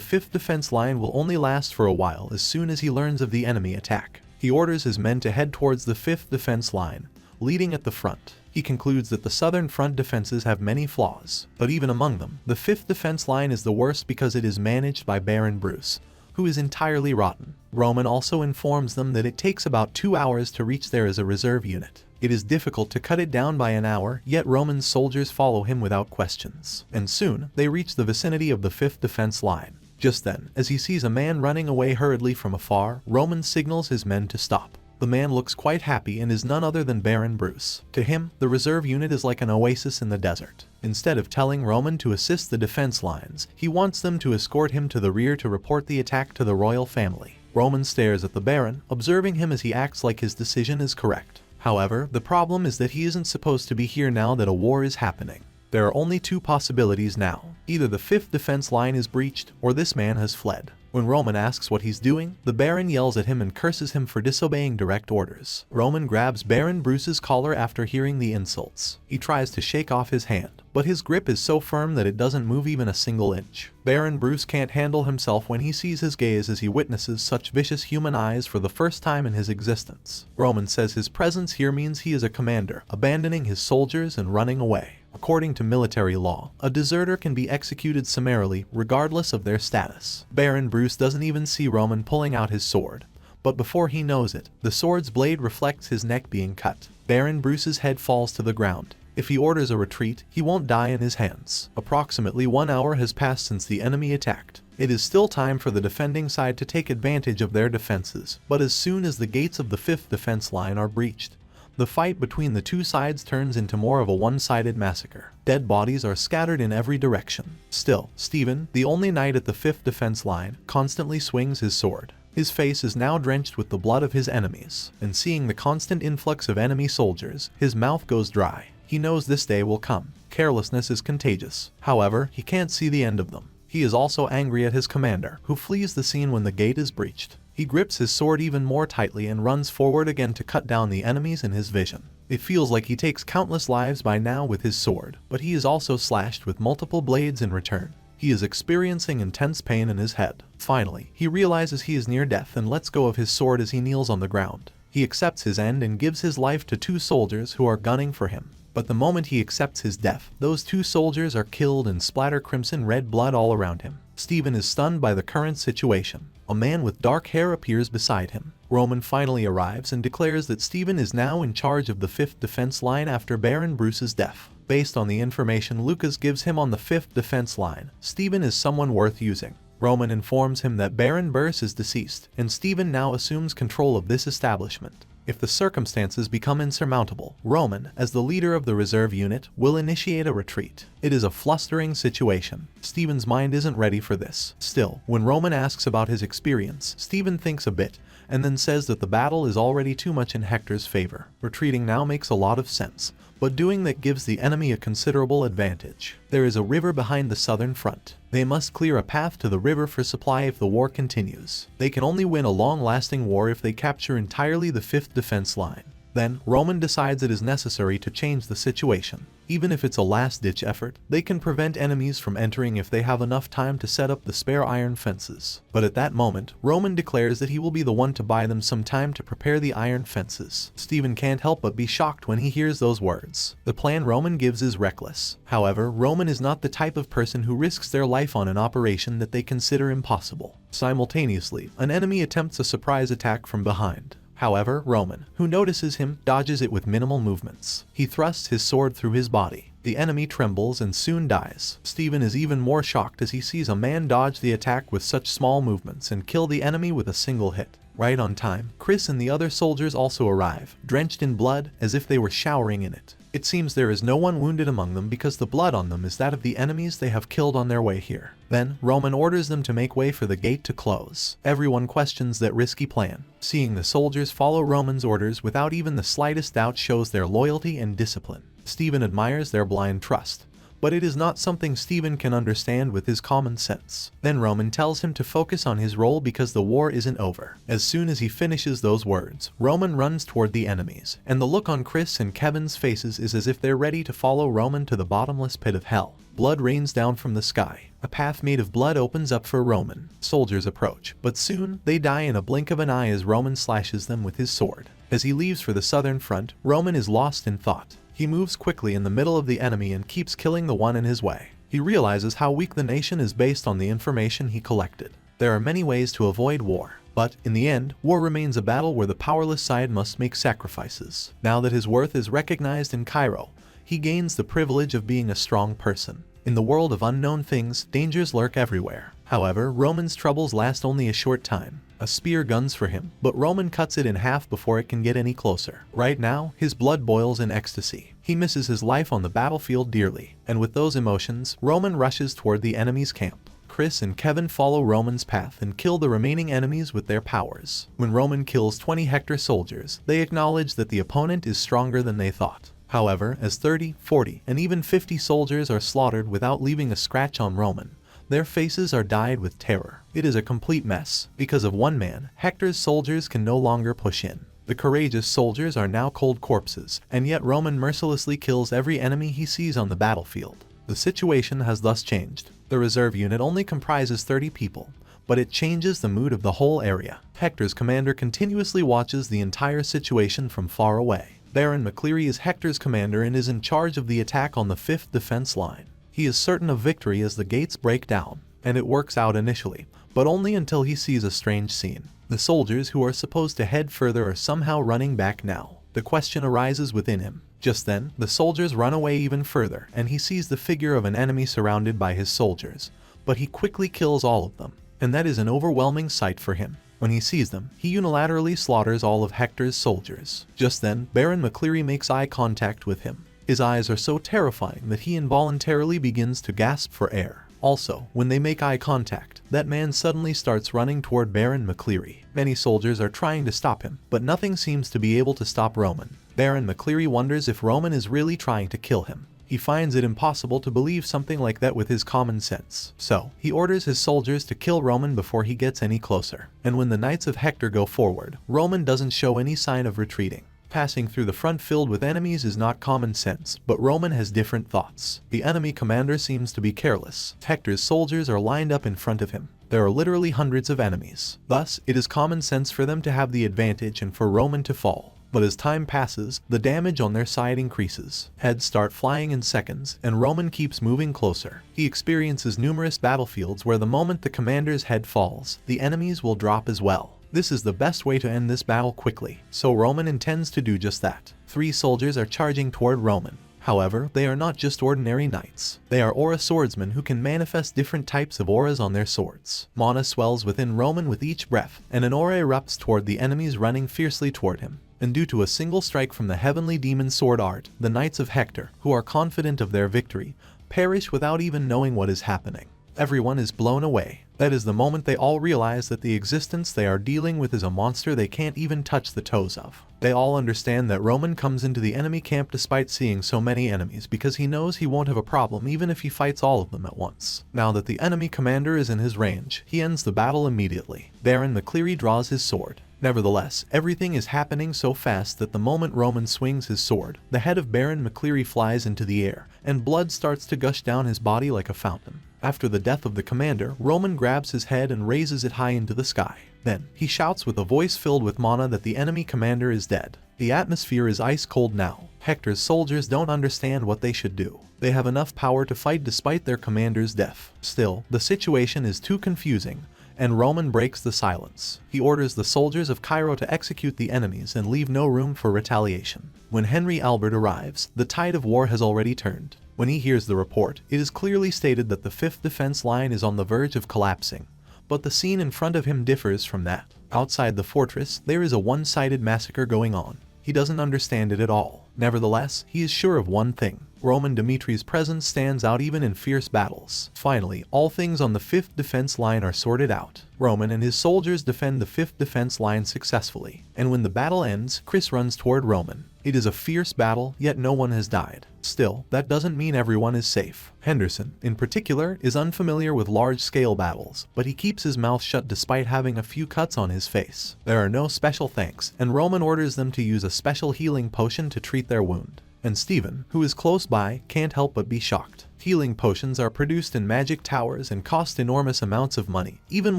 5th defense line will only last for a while as soon as he learns of the enemy attack. He orders his men to head towards the 5th defense line, leading at the front. He concludes that the southern front defenses have many flaws, but even among them, the 5th defense line is the worst because it is managed by Baron Bruce, who is entirely rotten. Roman also informs them that it takes about 2 hours to reach there as a reserve unit. It is difficult to cut it down by an hour, yet Roman's soldiers follow him without questions, and soon they reach the vicinity of the 5th defense line. Just then, as he sees a man running away hurriedly from afar, Roman signals his men to stop. The man looks quite happy and is none other than Baron Bruce. To him, the reserve unit is like an oasis in the desert. Instead of telling Roman to assist the defense lines, he wants them to escort him to the rear to report the attack to the royal family. Roman stares at the Baron, observing him as he acts like his decision is correct. However, the problem is that he isn't supposed to be here now that a war is happening. There are only 2 possibilities now. Either the 5th defense line is breached, or this man has fled. When Roman asks what he's doing, the Baron yells at him and curses him for disobeying direct orders. Roman grabs Baron Bruce's collar after hearing the insults. He tries to shake off his hand, but his grip is so firm that it doesn't move even a single inch. Baron Bruce can't handle himself when he sees his gaze as he witnesses such vicious human eyes for the first time in his existence. Roman says his presence here means he is a commander, abandoning his soldiers and running away. According to military law, a deserter can be executed summarily regardless of their status. Baron Bruce doesn't even see Roman pulling out his sword, but before he knows it, the sword's blade reflects his neck being cut. Baron Bruce's head falls to the ground. If he orders a retreat, he won't die in his hands. Approximately 1 hour has passed since the enemy attacked. It is still time for the defending side to take advantage of their defenses, but as soon as the gates of the 5th defense line are breached, the fight between the 2 sides turns into more of a one-sided massacre. Dead bodies are scattered in every direction. Still, Stephen, the only knight at the 5th defense line, constantly swings his sword. His face is now drenched with the blood of his enemies, and seeing the constant influx of enemy soldiers, his mouth goes dry. He knows this day will come. Carelessness is contagious. However, he can't see the end of them. He is also angry at his commander, who flees the scene when the gate is breached. He grips his sword even more tightly and runs forward again to cut down the enemies in his vision. It feels like he takes countless lives by now with his sword, but he is also slashed with multiple blades in return. He is experiencing intense pain in his head. Finally, he realizes he is near death and lets go of his sword as he kneels on the ground. He accepts his end and gives his life to 2 soldiers who are gunning for him. But the moment he accepts his death, those 2 soldiers are killed and splatter crimson red blood all around him. Stephen is stunned by the current situation. A man with dark hair appears beside him. Roman finally arrives and declares that Stephen is now in charge of the 5th defense line after Baron Bruce's death. Based on the information Lucas gives him on the 5th defense line, Stephen is someone worth using. Roman informs him that Baron Bruce is deceased, and Stephen now assumes control of this establishment. If the circumstances become insurmountable, Roman, as the leader of the reserve unit, will initiate a retreat. It is a flustering situation. Stephen's mind isn't ready for this. Still, when Roman asks about his experience, Stephen thinks a bit, and then says that the battle is already too much in Hector's favor. Retreating now makes a lot of sense, but doing that gives the enemy a considerable advantage. There is a river behind the southern front. They must clear a path to the river for supply if the war continues. They can only win a long-lasting war if they capture entirely the 5th defense line. Then, Roman decides it is necessary to change the situation. Even if it's a last-ditch effort, they can prevent enemies from entering if they have enough time to set up the spare iron fences. But at that moment, Roman declares that he will be the one to buy them some time to prepare the iron fences. Stephen can't help but be shocked when he hears those words. The plan Roman gives is reckless. However, Roman is not the type of person who risks their life on an operation that they consider impossible. Simultaneously, an enemy attempts a surprise attack from behind. However, Roman, who notices him, dodges it with minimal movements. He thrusts his sword through his body. The enemy trembles and soon dies. Stephen is even more shocked as he sees a man dodge the attack with such small movements and kill the enemy with a single hit. Right on time, Chris and the other soldiers also arrive, drenched in blood as if they were showering in it. It seems there is no one wounded among them because the blood on them is that of the enemies they have killed on their way here. Then, Roman orders them to make way for the gate to close. Everyone questions that risky plan. Seeing the soldiers follow Roman's orders without even the slightest doubt shows their loyalty and discipline. Stephen admires their blind trust, but it is not something Stephen can understand with his common sense. Then Roman tells him to focus on his role because the war isn't over. As soon as he finishes those words, Roman runs toward the enemies, and the look on Chris and Kevin's faces is as if they're ready to follow Roman to the bottomless pit of hell. Blood rains down from the sky. A path made of blood opens up for Roman. Soldiers approach, but soon they die in a blink of an eye as Roman slashes them with his sword. As he leaves for the southern front, Roman is lost in thought. He moves quickly in the middle of the enemy and keeps killing the one in his way. He realizes how weak the nation is based on the information he collected. There are many ways to avoid war, but in the end, war remains a battle where the powerless side must make sacrifices. Now that his worth is recognized in Cairo, he gains the privilege of being a strong person. In the world of unknown things, dangers lurk everywhere. However, Roman's troubles last only a short time. A spear guns for him, but Roman cuts it in half before it can get any closer. Right now, his blood boils in ecstasy. He misses his life on the battlefield dearly, and with those emotions, Roman rushes toward the enemy's camp. Chris and Kevin follow Roman's path and kill the remaining enemies with their powers. When Roman kills 20 Hector soldiers, they acknowledge that the opponent is stronger than they thought. However, as 30, 40, and even 50 soldiers are slaughtered without leaving a scratch on Roman, their faces are dyed with terror. It is a complete mess. Because of one man, Hector's soldiers can no longer push in. The courageous soldiers are now cold corpses, and yet Roman mercilessly kills every enemy he sees on the battlefield. The situation has thus changed. The reserve unit only comprises 30 people, but it changes the mood of the whole area. Hector's commander continuously watches the entire situation from far away. Baron McCleary is Hector's commander and is in charge of the attack on the 5th defense line. He is certain of victory as the gates break down, and it works out initially, but only until he sees a strange scene. The soldiers who are supposed to head further are somehow running back now. The question arises within him. Just then, the soldiers run away even further, and he sees the figure of an enemy surrounded by his soldiers, but he quickly kills all of them, and that is an overwhelming sight for him. When he sees them, he unilaterally slaughters all of Hector's soldiers. Just then, Baron McCleary makes eye contact with him. His eyes are so terrifying that he involuntarily begins to gasp for air. Also, when they make eye contact, that man suddenly starts running toward Baron McCleary. Many soldiers are trying to stop him, but nothing seems to be able to stop Roman. Baron McCleary wonders if Roman is really trying to kill him. He finds it impossible to believe something like that with his common sense. So, he orders his soldiers to kill Roman before he gets any closer. And when the Knights of Hector go forward, Roman doesn't show any sign of retreating. Passing through the front filled with enemies is not common sense, but Roman has different thoughts. The enemy commander seems to be careless. Hector's soldiers are lined up in front of him. There are literally hundreds of enemies. Thus, it is common sense for them to have the advantage and for Roman to fall. But as time passes, the damage on their side increases. Heads start flying in seconds, and Roman keeps moving closer. He experiences numerous battlefields where the moment the commander's head falls, the enemies will drop as well. This is the best way to end this battle quickly, so Roman intends to do just that. 3 soldiers are charging toward Roman. However, they are not just ordinary knights. They are aura swordsmen who can manifest different types of auras on their swords. Mana swells within Roman with each breath, and an aura erupts toward the enemies running fiercely toward him. And due to a single strike from the heavenly demon sword art, the Knights of Hector, who are confident of their victory, perish without even knowing what is happening. Everyone is blown away. That is the moment they all realize that the existence they are dealing with is a monster they can't even touch the toes of. They all understand that Roman comes into the enemy camp despite seeing so many enemies because he knows he won't have a problem even if he fights all of them at once. Now that the enemy commander is in his range, he ends the battle immediately. Baron McCleary draws his sword. Nevertheless, everything is happening so fast that the moment Roman swings his sword, the head of Baron McCleary flies into the air, and blood starts to gush down his body like a fountain. After the death of the commander, Roman grabs his head and raises it high into the sky. Then, he shouts with a voice filled with mana that the enemy commander is dead. The atmosphere is ice cold now. Hector's soldiers don't understand what they should do. They have enough power to fight despite their commander's death. Still, the situation is too confusing, and Roman breaks the silence. He orders the soldiers of Cairo to execute the enemies and leave no room for retaliation. When Henry Albert arrives, the tide of war has already turned. When he hears the report, it is clearly stated that the 5th defense line is on the verge of collapsing. But the scene in front of him differs from that. Outside the fortress, there is a one-sided massacre going on. He doesn't understand it at all. Nevertheless, he is sure of one thing. Roman Dimitri's presence stands out even in fierce battles. Finally, all things on the 5th defense line are sorted out. Roman and his soldiers defend the 5th defense line successfully, and when the battle ends, Chris runs toward Roman. It is a fierce battle, yet no one has died. Still, that doesn't mean everyone is safe. Henderson, in particular, is unfamiliar with large-scale battles, but he keeps his mouth shut despite having a few cuts on his face. There are no special thanks, and Roman orders them to use a special healing potion to treat their wound. And Stephen, who is close by, can't help but be shocked. Healing potions are produced in magic towers and cost enormous amounts of money, even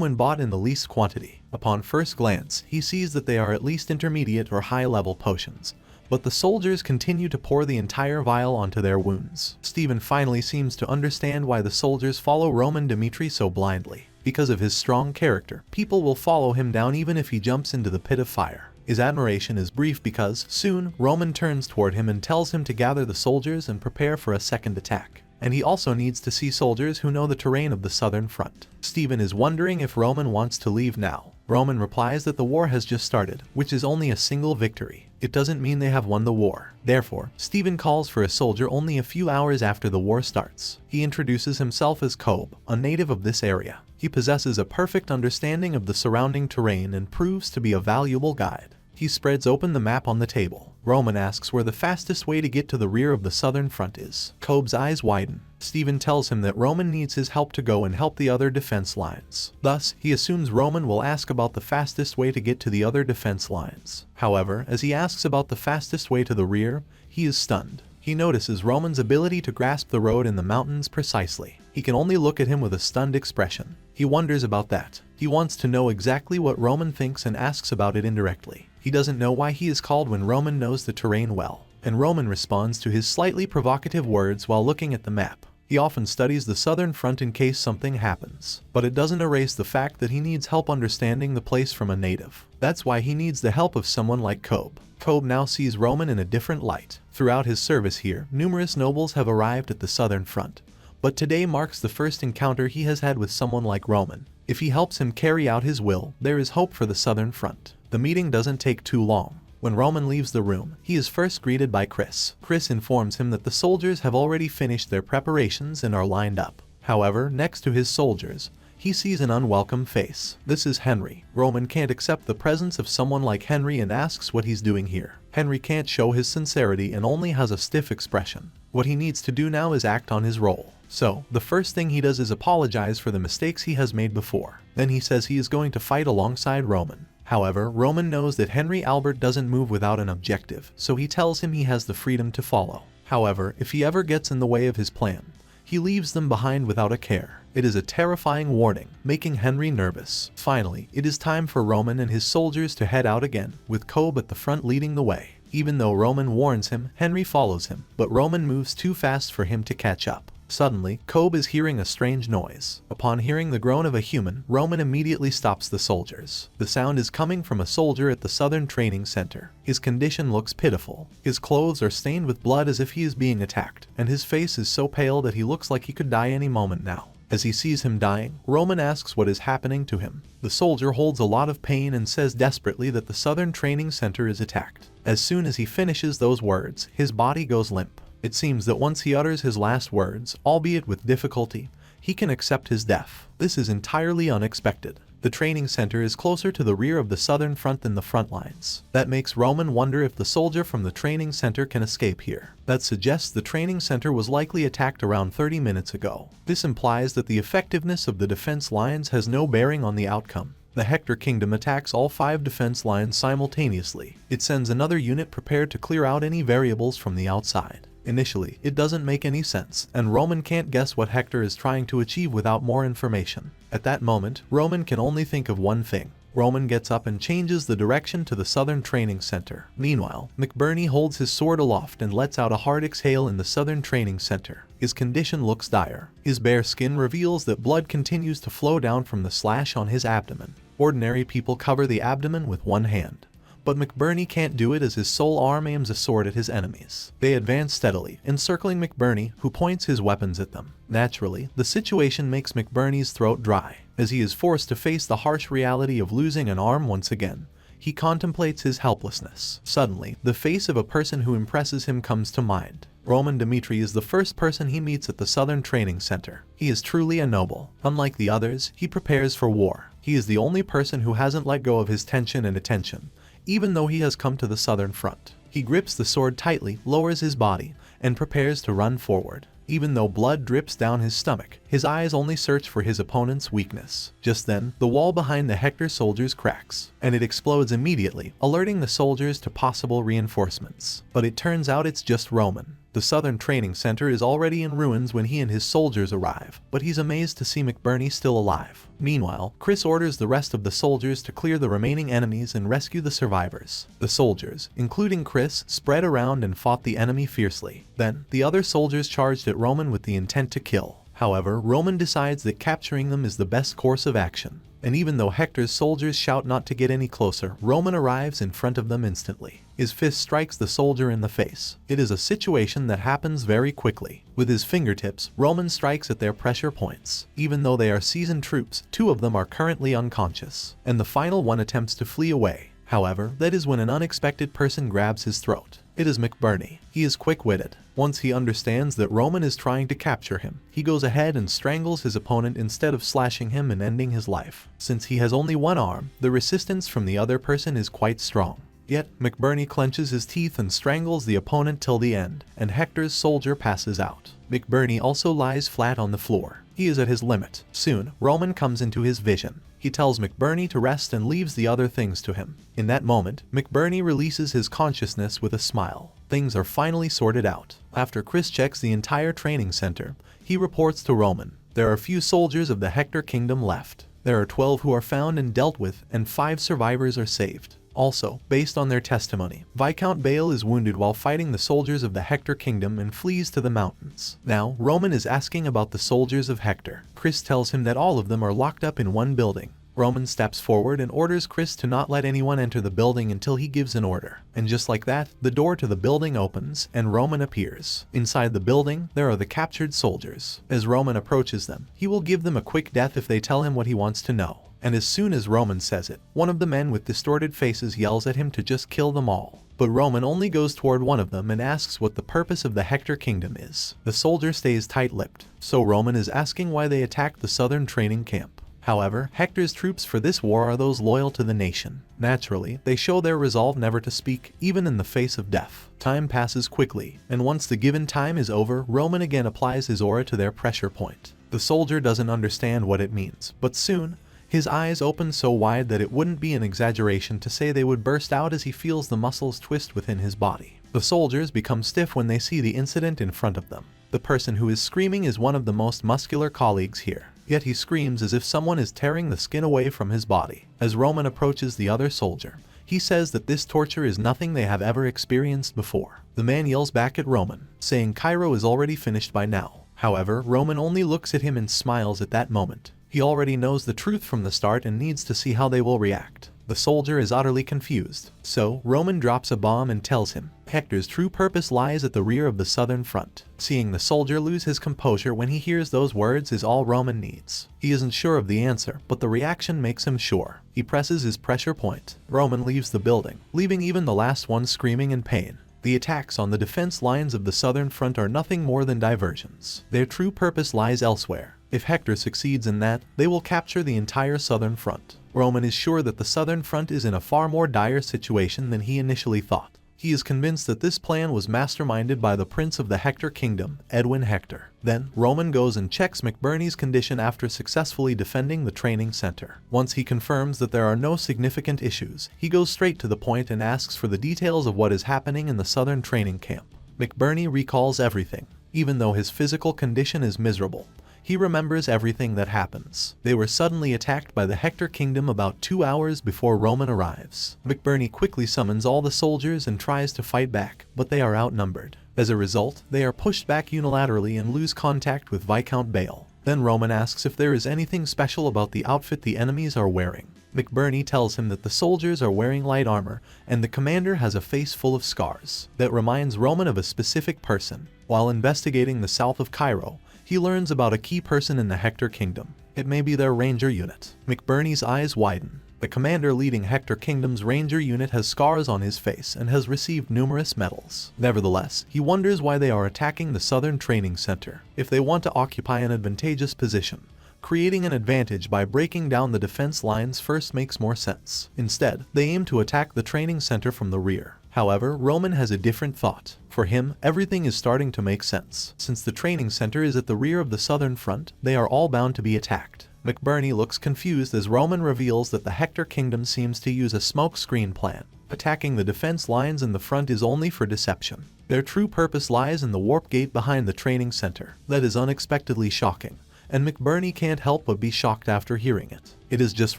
when bought in the least quantity. Upon first glance, he sees that they are at least intermediate or high-level potions. But the soldiers continue to pour the entire vial onto their wounds. Stephen finally seems to understand why the soldiers follow Roman Dimitri so blindly. Because of his strong character, people will follow him down even if he jumps into the pit of fire. His admiration is brief because, soon, Roman turns toward him and tells him to gather the soldiers and prepare for a second attack. And he also needs to see soldiers who know the terrain of the southern front. Stephen is wondering if Roman wants to leave now. Roman replies that the war has just started, which is only a single victory. It doesn't mean they have won the war. Therefore, Stephen calls for a soldier only a few hours after the war starts. He introduces himself as Kobe, a native of this area. He possesses a perfect understanding of the surrounding terrain and proves to be a valuable guide. He spreads open the map on the table. Roman asks where the fastest way to get to the rear of the southern front is. Kobe's eyes widen. Stephen tells him that Roman needs his help to go and help the other defense lines. Thus, he assumes Roman will ask about the fastest way to get to the other defense lines. However, as he asks about the fastest way to the rear, he is stunned. He notices Roman's ability to grasp the road in the mountains precisely. He can only look at him with a stunned expression. He wonders about that. He wants to know exactly what Roman thinks and asks about it indirectly. He doesn't know why he is called when Roman knows the terrain well, and Roman responds to his slightly provocative words while looking at the map. He often studies the southern front in case something happens, but it doesn't erase the fact that he needs help understanding the place from a native. That's why he needs the help of someone like Kobe. Kobe now sees Roman in a different light. Throughout his service here, numerous nobles have arrived at the southern front, but today marks the first encounter he has had with someone like Roman. If he helps him carry out his will, there is hope for the southern front. The meeting doesn't take too long. When Roman leaves the room, he is first greeted by Chris. Chris informs him that the soldiers have already finished their preparations and are lined up. However, next to his soldiers, he sees an unwelcome face. This is Henry. Roman can't accept the presence of someone like Henry and asks what he's doing here. Henry can't show his sincerity and only has a stiff expression. What he needs to do now is act on his role. So, the first thing he does is apologize for the mistakes he has made before. Then he says he is going to fight alongside Roman. However, Roman knows that Henry Albert doesn't move without an objective, so he tells him he has the freedom to follow. However, if he ever gets in the way of his plan, he leaves them behind without a care. It is a terrifying warning, making Henry nervous. Finally, it is time for Roman and his soldiers to head out again, with Kobe at the front leading the way. Even though Roman warns him, Henry follows him, but Roman moves too fast for him to catch up. Suddenly, Kobe is hearing a strange noise. Upon hearing the groan of a human, Roman immediately stops the soldiers. The sound is coming from a soldier at the Southern Training Center. His condition looks pitiful. His clothes are stained with blood as if he is being attacked, and his face is so pale that he looks like he could die any moment now. As he sees him dying, Roman asks what is happening to him. The soldier holds a lot of pain and says desperately that the Southern Training Center is attacked. As soon as he finishes those words, his body goes limp. It seems that once he utters his last words, albeit with difficulty, he can accept his death. This is entirely unexpected. The training center is closer to the rear of the southern front than the front lines. That makes Roman wonder if the soldier from the training center can escape here. That suggests the training center was likely attacked around 30 minutes ago. This implies that the effectiveness of the defense lines has no bearing on the outcome. The Hector Kingdom attacks all 5 defense lines simultaneously. It sends another unit prepared to clear out any variables from the outside. Initially, it doesn't make any sense, and Roman can't guess what Hector is trying to achieve without more information. At that moment, Roman can only think of one thing. Roman gets up and changes the direction to the Southern Training Center. Meanwhile, McBurney holds his sword aloft and lets out a hard exhale in the Southern Training Center. His condition looks dire. His bare skin reveals that blood continues to flow down from the slash on his abdomen. Ordinary people cover the abdomen with one hand, but McBurney can't do it as his sole arm aims a sword at his enemies. They advance steadily, encircling McBurney, who points his weapons at them. Naturally, the situation makes McBurney's throat dry. As he is forced to face the harsh reality of losing an arm once again, he contemplates his helplessness. Suddenly, the face of a person who impresses him comes to mind. Roman Dmitri is the first person he meets at the Southern Training Center. He is truly a noble. Unlike the others, he prepares for war. He is the only person who hasn't let go of his tension and attention, even though he has come to the Southern Front. He grips the sword tightly, lowers his body, and prepares to run forward. Even though blood drips down his stomach, his eyes only search for his opponent's weakness. Just then, the wall behind the Hector soldiers cracks, and it explodes immediately, alerting the soldiers to possible reinforcements. But it turns out it's just Roman. The Southern Training Center is already in ruins when he and his soldiers arrive, but he's amazed to see McBurney still alive. Meanwhile, Chris orders the rest of the soldiers to clear the remaining enemies and rescue the survivors. The soldiers, including Chris, spread around and fought the enemy fiercely. Then, the other soldiers charged at Roman with the intent to kill. However, Roman decides that capturing them is the best course of action. And even though Hector's soldiers shout not to get any closer, Roman arrives in front of them instantly. His fist strikes the soldier in the face. It is a situation that happens very quickly. With his fingertips, Roman strikes at their pressure points. Even though they are seasoned troops, 2 of them are currently unconscious, and the final one attempts to flee away. However, that is when an unexpected person grabs his throat. It is McBurney. He is quick-witted. Once he understands that Roman is trying to capture him, he goes ahead and strangles his opponent instead of slashing him and ending his life. Since he has only one arm, the resistance from the other person is quite strong. Yet, McBurney clenches his teeth and strangles the opponent till the end, and Hector's soldier passes out. McBurney also lies flat on the floor. He is at his limit. Soon, Roman comes into his vision. He tells McBurney to rest and leaves the other things to him. In that moment, McBurney releases his consciousness with a smile. Things are finally sorted out. After Chris checks the entire training center, he reports to Roman. There are few soldiers of the Hector kingdom left. There are 12 who are found and dealt with, and 5 survivors are saved. Also, based on their testimony, Viscount Bale is wounded while fighting the soldiers of the Hector kingdom and flees to the mountains. Now, Roman is asking about the soldiers of Hector. Chris tells him that all of them are locked up in one building. Roman steps forward and orders Chris to not let anyone enter the building until he gives an order. And just like that, the door to the building opens, and Roman appears. Inside the building, there are the captured soldiers. As Roman approaches them, he will give them a quick death if they tell him what he wants to know. And as soon as Roman says it, one of the men with distorted faces yells at him to just kill them all. But Roman only goes toward one of them and asks what the purpose of the Hector kingdom is. The soldier stays tight-lipped, so Roman is asking why they attacked the southern training camp. However, Hector's troops for this war are those loyal to the nation. Naturally, they show their resolve never to speak, even in the face of death. Time passes quickly, and once the given time is over, Roman again applies his aura to their pressure point. The soldier doesn't understand what it means, but soon, his eyes open so wide that it wouldn't be an exaggeration to say they would burst out as he feels the muscles twist within his body. The soldiers become stiff when they see the incident in front of them. The person who is screaming is one of the most muscular colleagues here. Yet he screams as if someone is tearing the skin away from his body. As Roman approaches the other soldier, he says that this torture is nothing they have ever experienced before. The man yells back at Roman, saying Cairo is already finished by now. However, Roman only looks at him and smiles at that moment. He already knows the truth from the start and needs to see how they will react. The soldier is utterly confused. So, Roman drops a bomb and tells him, Hector's true purpose lies at the rear of the southern front. Seeing the soldier lose his composure when he hears those words is all Roman needs. He isn't sure of the answer, but the reaction makes him sure. He presses his pressure point. Roman leaves the building, leaving even the last one screaming in pain. The attacks on the defense lines of the southern front are nothing more than diversions. Their true purpose lies elsewhere. If Hector succeeds in that, they will capture the entire southern front. Roman is sure that the southern front is in a far more dire situation than he initially thought. He is convinced that this plan was masterminded by the prince of the Hector kingdom, Edwin Hector. Then, Roman goes and checks McBurney's condition after successfully defending the training center. Once he confirms that there are no significant issues, he goes straight to the point and asks for the details of what is happening in the southern training camp. McBurney recalls everything, even though his physical condition is miserable. He remembers everything that happens. They were suddenly attacked by the Hector kingdom about 2 hours before Roman arrives. McBurney quickly summons all the soldiers and tries to fight back, but they are outnumbered. As a result, they are pushed back unilaterally and lose contact with Viscount Bale. Then Roman asks if there is anything special about the outfit the enemies are wearing. McBurney tells him that the soldiers are wearing light armor, and the commander has a face full of scars. That reminds Roman of a specific person. While investigating the south of Cairo, he learns about a key person in the Hector kingdom. It may be their ranger unit. McBurney's eyes widen. The commander leading Hector Kingdom's ranger unit has scars on his face and has received numerous medals. Nevertheless, he wonders why they are attacking the Southern Training Center. If they want to occupy an advantageous position, creating an advantage by breaking down the defense lines first makes more sense. Instead, they aim to attack the training center from the rear. However, Roman has a different thought. For him, everything is starting to make sense. Since the training center is at the rear of the southern front, they are all bound to be attacked. McBurney looks confused as Roman reveals that the Hector Kingdom seems to use a smoke screen plan. Attacking the defense lines in the front is only for deception. Their true purpose lies in the warp gate behind the training center. That is unexpectedly shocking, and McBurney can't help but be shocked after hearing it. It is just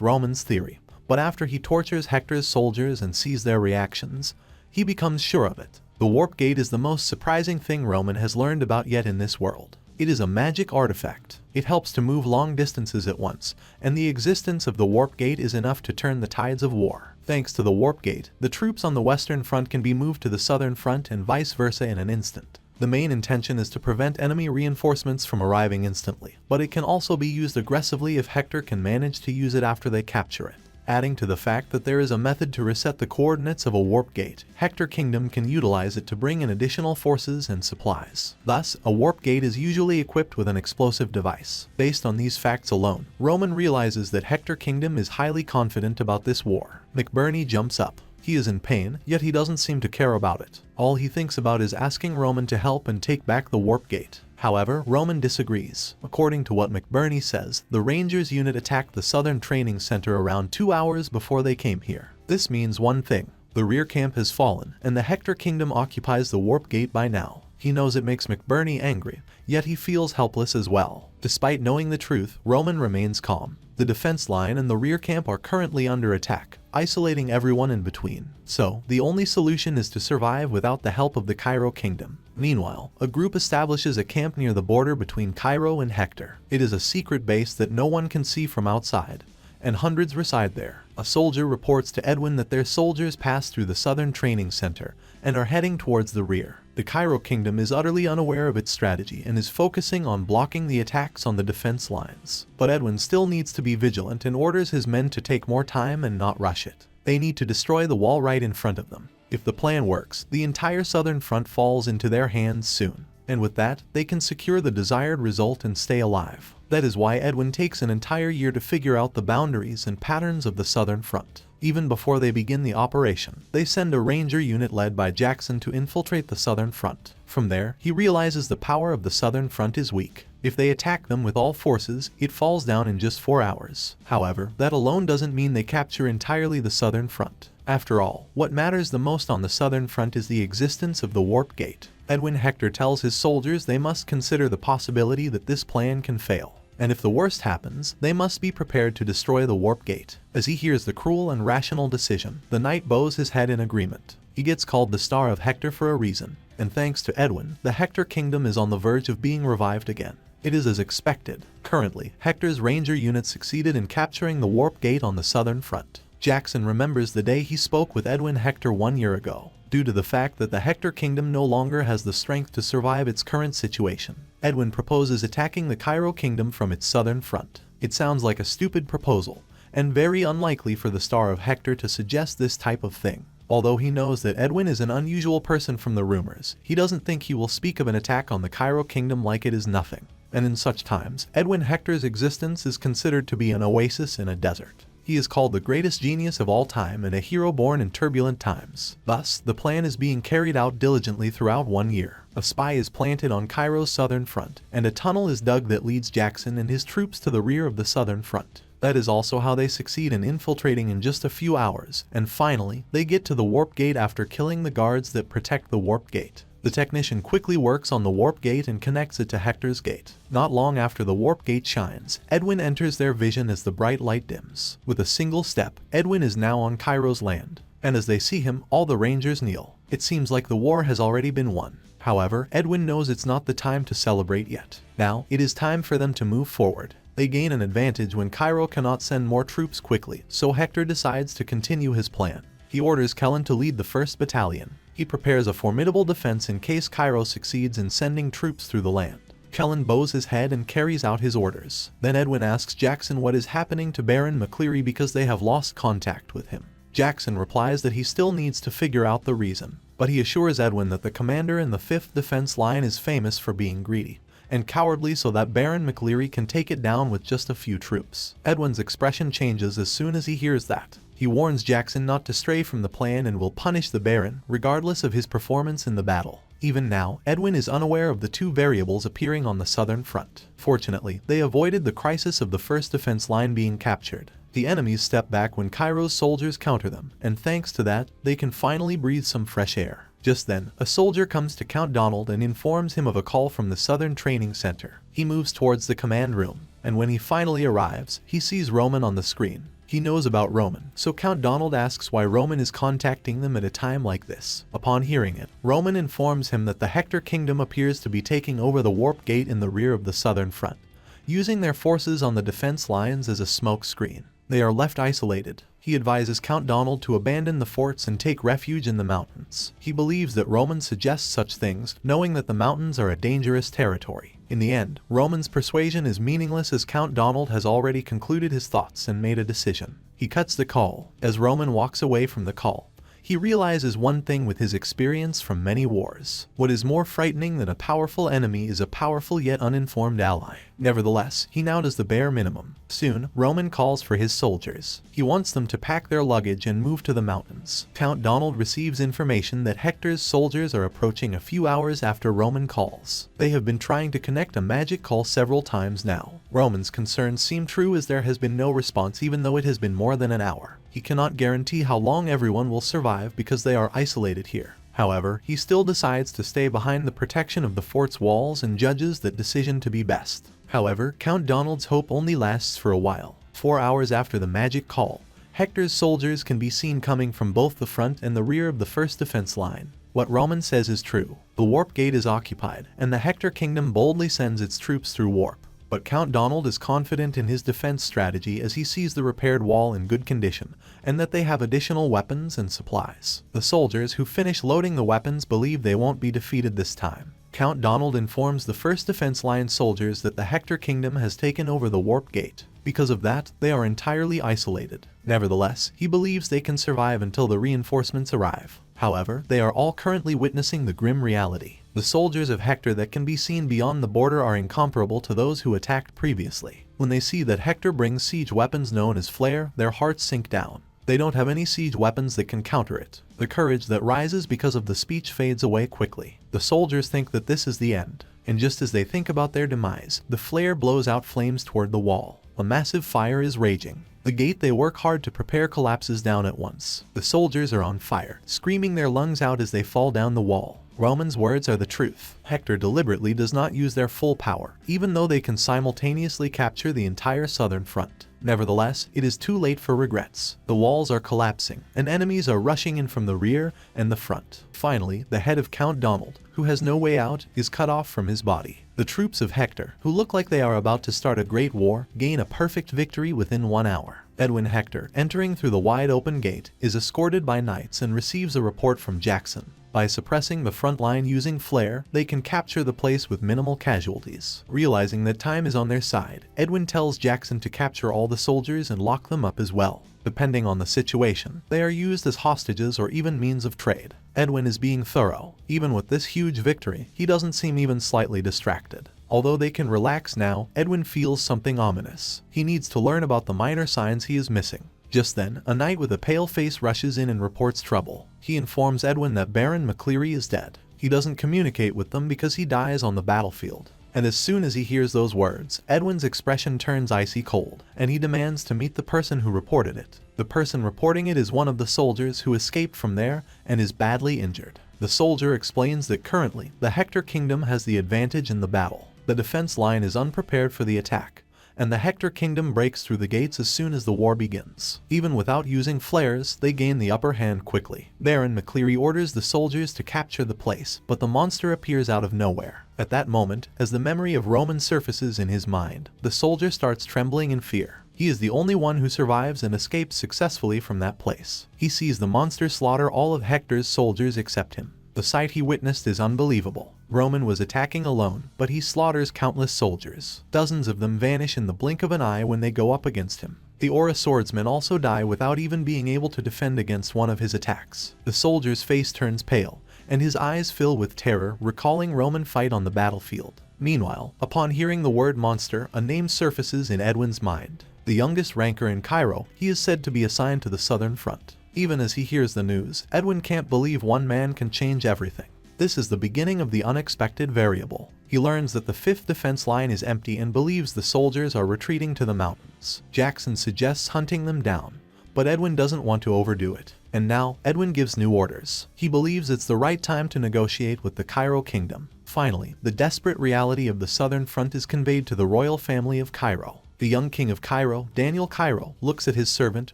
Roman's theory, but after he tortures Hector's soldiers and sees their reactions, he becomes sure of it. The warp gate is the most surprising thing Roman has learned about yet in this world. It is a magic artifact. It helps to move long distances at once, and the existence of the warp gate is enough to turn the tides of war. Thanks to the warp gate, the troops on the western front can be moved to the southern front and vice versa in an instant. The main intention is to prevent enemy reinforcements from arriving instantly, but it can also be used aggressively if Hector can manage to use it after they capture it. Adding to the fact that there is a method to reset the coordinates of a warp gate, Hector Kingdom can utilize it to bring in additional forces and supplies. Thus, a warp gate is usually equipped with an explosive device. Based on these facts alone, Roman realizes that Hector Kingdom is highly confident about this war. McBurney jumps up. He is in pain, yet he doesn't seem to care about it. All he thinks about is asking Roman to help and take back the warp gate. However, Roman disagrees. According to what McBurney says, the Rangers unit attacked the Southern Training Center around 2 hours before they came here. This means one thing: the rear camp has fallen, and the Hector Kingdom occupies the warp gate by now. He knows it makes McBurney angry, yet he feels helpless as well. Despite knowing the truth, Roman remains calm. The defense line and the rear camp are currently under attack, isolating everyone in between. So, the only solution is to survive without the help of the Cairo Kingdom. Meanwhile, a group establishes a camp near the border between Cairo and Hector. It is a secret base that no one can see from outside, and hundreds reside there. A soldier reports to Edwin that their soldiers pass through the Southern Training Center and are heading towards the rear. The Cairo Kingdom is utterly unaware of its strategy and is focusing on blocking the attacks on the defense lines. But Edwin still needs to be vigilant and orders his men to take more time and not rush it. They need to destroy the wall right in front of them. If the plan works, the entire southern front falls into their hands soon. And with that, they can secure the desired result and stay alive. That is why Edwin takes an entire year to figure out the boundaries and patterns of the southern front. Even before they begin the operation, they send a ranger unit led by Jackson to infiltrate the southern front. From there, he realizes the power of the southern front is weak. If they attack them with all forces, it falls down in just 4 hours. However, that alone doesn't mean they capture entirely the southern front. After all, what matters the most on the southern front is the existence of the warp gate. Edwin Hector tells his soldiers they must consider the possibility that this plan can fail. And if the worst happens, they must be prepared to destroy the warp gate. As he hears the cruel and rational decision, the knight bows his head in agreement. He gets called the Star of Hector for a reason, and thanks to Edwin, the Hector Kingdom is on the verge of being revived again. It is as expected. Currently, Hector's ranger unit succeeded in capturing the warp gate on the southern front. Jackson remembers the day he spoke with Edwin Hector 1 year ago. Due to the fact that the Hector Kingdom no longer has the strength to survive its current situation, Edwin proposes attacking the Cairo Kingdom from its southern front. It sounds like a stupid proposal, and very unlikely for the Star of Hector to suggest this type of thing. Although he knows that Edwin is an unusual person from the rumors, he doesn't think he will speak of an attack on the Cairo Kingdom like it is nothing. And in such times, Edwin Hector's existence is considered to be an oasis in a desert. He is called the greatest genius of all time and a hero born in turbulent times. Thus, the plan is being carried out diligently throughout 1 year. A spy is planted on Cairo's southern front, and a tunnel is dug that leads Jackson and his troops to the rear of the southern front. That is also how they succeed in infiltrating in just a few hours, and finally, they get to the warp gate after killing the guards that protect the warp gate. The technician quickly works on the warp gate and connects it to Hector's gate. Not long after the warp gate shines, Edwin enters their vision as the bright light dims. With a single step, Edwin is now on Cairo's land, and as they see him, all the rangers kneel. It seems like the war has already been won. However, Edwin knows it's not the time to celebrate yet. Now, it is time for them to move forward. They gain an advantage when Cairo cannot send more troops quickly, so Hector decides to continue his plan. He orders Kellen to lead the 1st Battalion. He prepares a formidable defense in case Cairo succeeds in sending troops through the land. Kellen bows his head and carries out his orders. Then Edwin asks Jackson what is happening to Baron McCleary because they have lost contact with him. Jackson replies that he still needs to figure out the reason, but he assures Edwin that the commander in the 5th Defense Line is famous for being greedy and cowardly, so that Baron McCleary can take it down with just a few troops. Edwin's expression changes as soon as he hears that. He warns Jackson not to stray from the plan and will punish the Baron, regardless of his performance in the battle. Even now, Edwin is unaware of the two variables appearing on the southern front. Fortunately, they avoided the crisis of the 1st Defense Line being captured. The enemies step back when Cairo's soldiers counter them, and thanks to that, they can finally breathe some fresh air. Just then, a soldier comes to Count Donald and informs him of a call from the Southern Training Center. He moves towards the command room, and when he finally arrives, he sees Roman on the screen. He knows about Roman, so Count Donald asks why Roman is contacting them at a time like this. Upon hearing it, Roman informs him that the Hector Kingdom appears to be taking over the warp gate in the rear of the southern front, using their forces on the defense lines as a smoke screen. They are left isolated. He advises Count Donald to abandon the forts and take refuge in the mountains. He believes that Roman suggests such things, knowing that the mountains are a dangerous territory. In the end, Roman's persuasion is meaningless as Count Donald has already concluded his thoughts and made a decision. He cuts the call. As Roman walks away from the call, he realizes one thing with his experience from many wars. What is more frightening than a powerful enemy is a powerful yet uninformed ally. Nevertheless, he now does the bare minimum. Soon, Roman calls for his soldiers. He wants them to pack their luggage and move to the mountains. Count Donald receives information that Hector's soldiers are approaching a few hours after Roman calls. They have been trying to connect a magic call several times now. Roman's concerns seem true as there has been no response even though it has been more than an hour. He cannot guarantee how long everyone will survive because they are isolated here. However, he still decides to stay behind the protection of the fort's walls and judges that decision to be best. However, Count Donald's hope only lasts for a while. 4 hours after the magic call, Hector's soldiers can be seen coming from both the front and the rear of the 1st Defense Line. What Roman says is true. The warp gate is occupied, and the Hector Kingdom boldly sends its troops through warp. But Count Donald is confident in his defense strategy as he sees the repaired wall in good condition, and that they have additional weapons and supplies. The soldiers who finish loading the weapons believe they won't be defeated this time. Count Donald informs the 1st Defense Line soldiers that the Hector Kingdom has taken over the warp gate. Because of that, they are entirely isolated. Nevertheless, he believes they can survive until the reinforcements arrive. However, they are all currently witnessing the grim reality. The soldiers of Hector that can be seen beyond the border are incomparable to those who attacked previously. When they see that Hector brings siege weapons known as flare, their hearts sink down. They don't have any siege weapons that can counter it. The courage that rises because of the speech fades away quickly. The soldiers think that this is the end, and just as they think about their demise, the flare blows out flames toward the wall. A massive fire is raging. The gate they work hard to prepare collapses down at once. The soldiers are on fire, screaming their lungs out as they fall down the wall. Roman's words are the truth. Hector deliberately does not use their full power, even though they can simultaneously capture the entire southern front. Nevertheless, it is too late for regrets. The walls are collapsing, and enemies are rushing in from the rear and the front. Finally, the head of Count Donald, who has no way out, is cut off from his body. The troops of Hector, who look like they are about to start a great war, gain a perfect victory within 1 hour. Edwin Hector, entering through the wide open gate, is escorted by knights and receives a report from Jackson. By suppressing the front line using flare, they can capture the place with minimal casualties. Realizing that time is on their side, Edwin tells Jackson to capture all the soldiers and lock them up as well. Depending on the situation, they are used as hostages or even means of trade. Edwin is being thorough. Even with this huge victory, he doesn't seem even slightly distracted. Although they can relax now, Edwin feels something ominous. He needs to learn about the minor signs he is missing. Just then, a knight with a pale face rushes in and reports trouble. He informs Edwin that Baron McCleary is dead. He doesn't communicate with them because he dies on the battlefield. And as soon as he hears those words, Edwin's expression turns icy cold, and he demands to meet the person who reported it. The person reporting it is one of the soldiers who escaped from there and is badly injured. The soldier explains that currently, the Hector Kingdom has the advantage in the battle. The defense line is unprepared for the attack, and the Hector Kingdom breaks through the gates as soon as the war begins. Even without using flares, they gain the upper hand quickly. Baron McCleary orders the soldiers to capture the place, but the monster appears out of nowhere. At that moment, as the memory of Roman surfaces in his mind, the soldier starts trembling in fear. He is the only one who survives and escapes successfully from that place. He sees the monster slaughter all of Hector's soldiers except him. The sight he witnessed is unbelievable. Roman was attacking alone, but he slaughters countless soldiers. Dozens of them vanish in the blink of an eye when they go up against him. The Aura swordsmen also die without even being able to defend against one of his attacks. The soldier's face turns pale, and his eyes fill with terror, recalling Roman fight on the battlefield. Meanwhile, upon hearing the word monster, a name surfaces in Edwin's mind. The youngest ranker in Cairo, he is said to be assigned to the southern front. Even as he hears the news, Edwin can't believe one man can change everything. This is the beginning of the unexpected variable. He learns that the 5th defense line is empty and believes the soldiers are retreating to the mountains. Jackson suggests hunting them down, but Edwin doesn't want to overdo it. And now, Edwin gives new orders. He believes it's the right time to negotiate with the Cairo kingdom. Finally, the desperate reality of the southern front is conveyed to the royal family of Cairo. The young king of Cairo, Daniel Cairo, looks at his servant,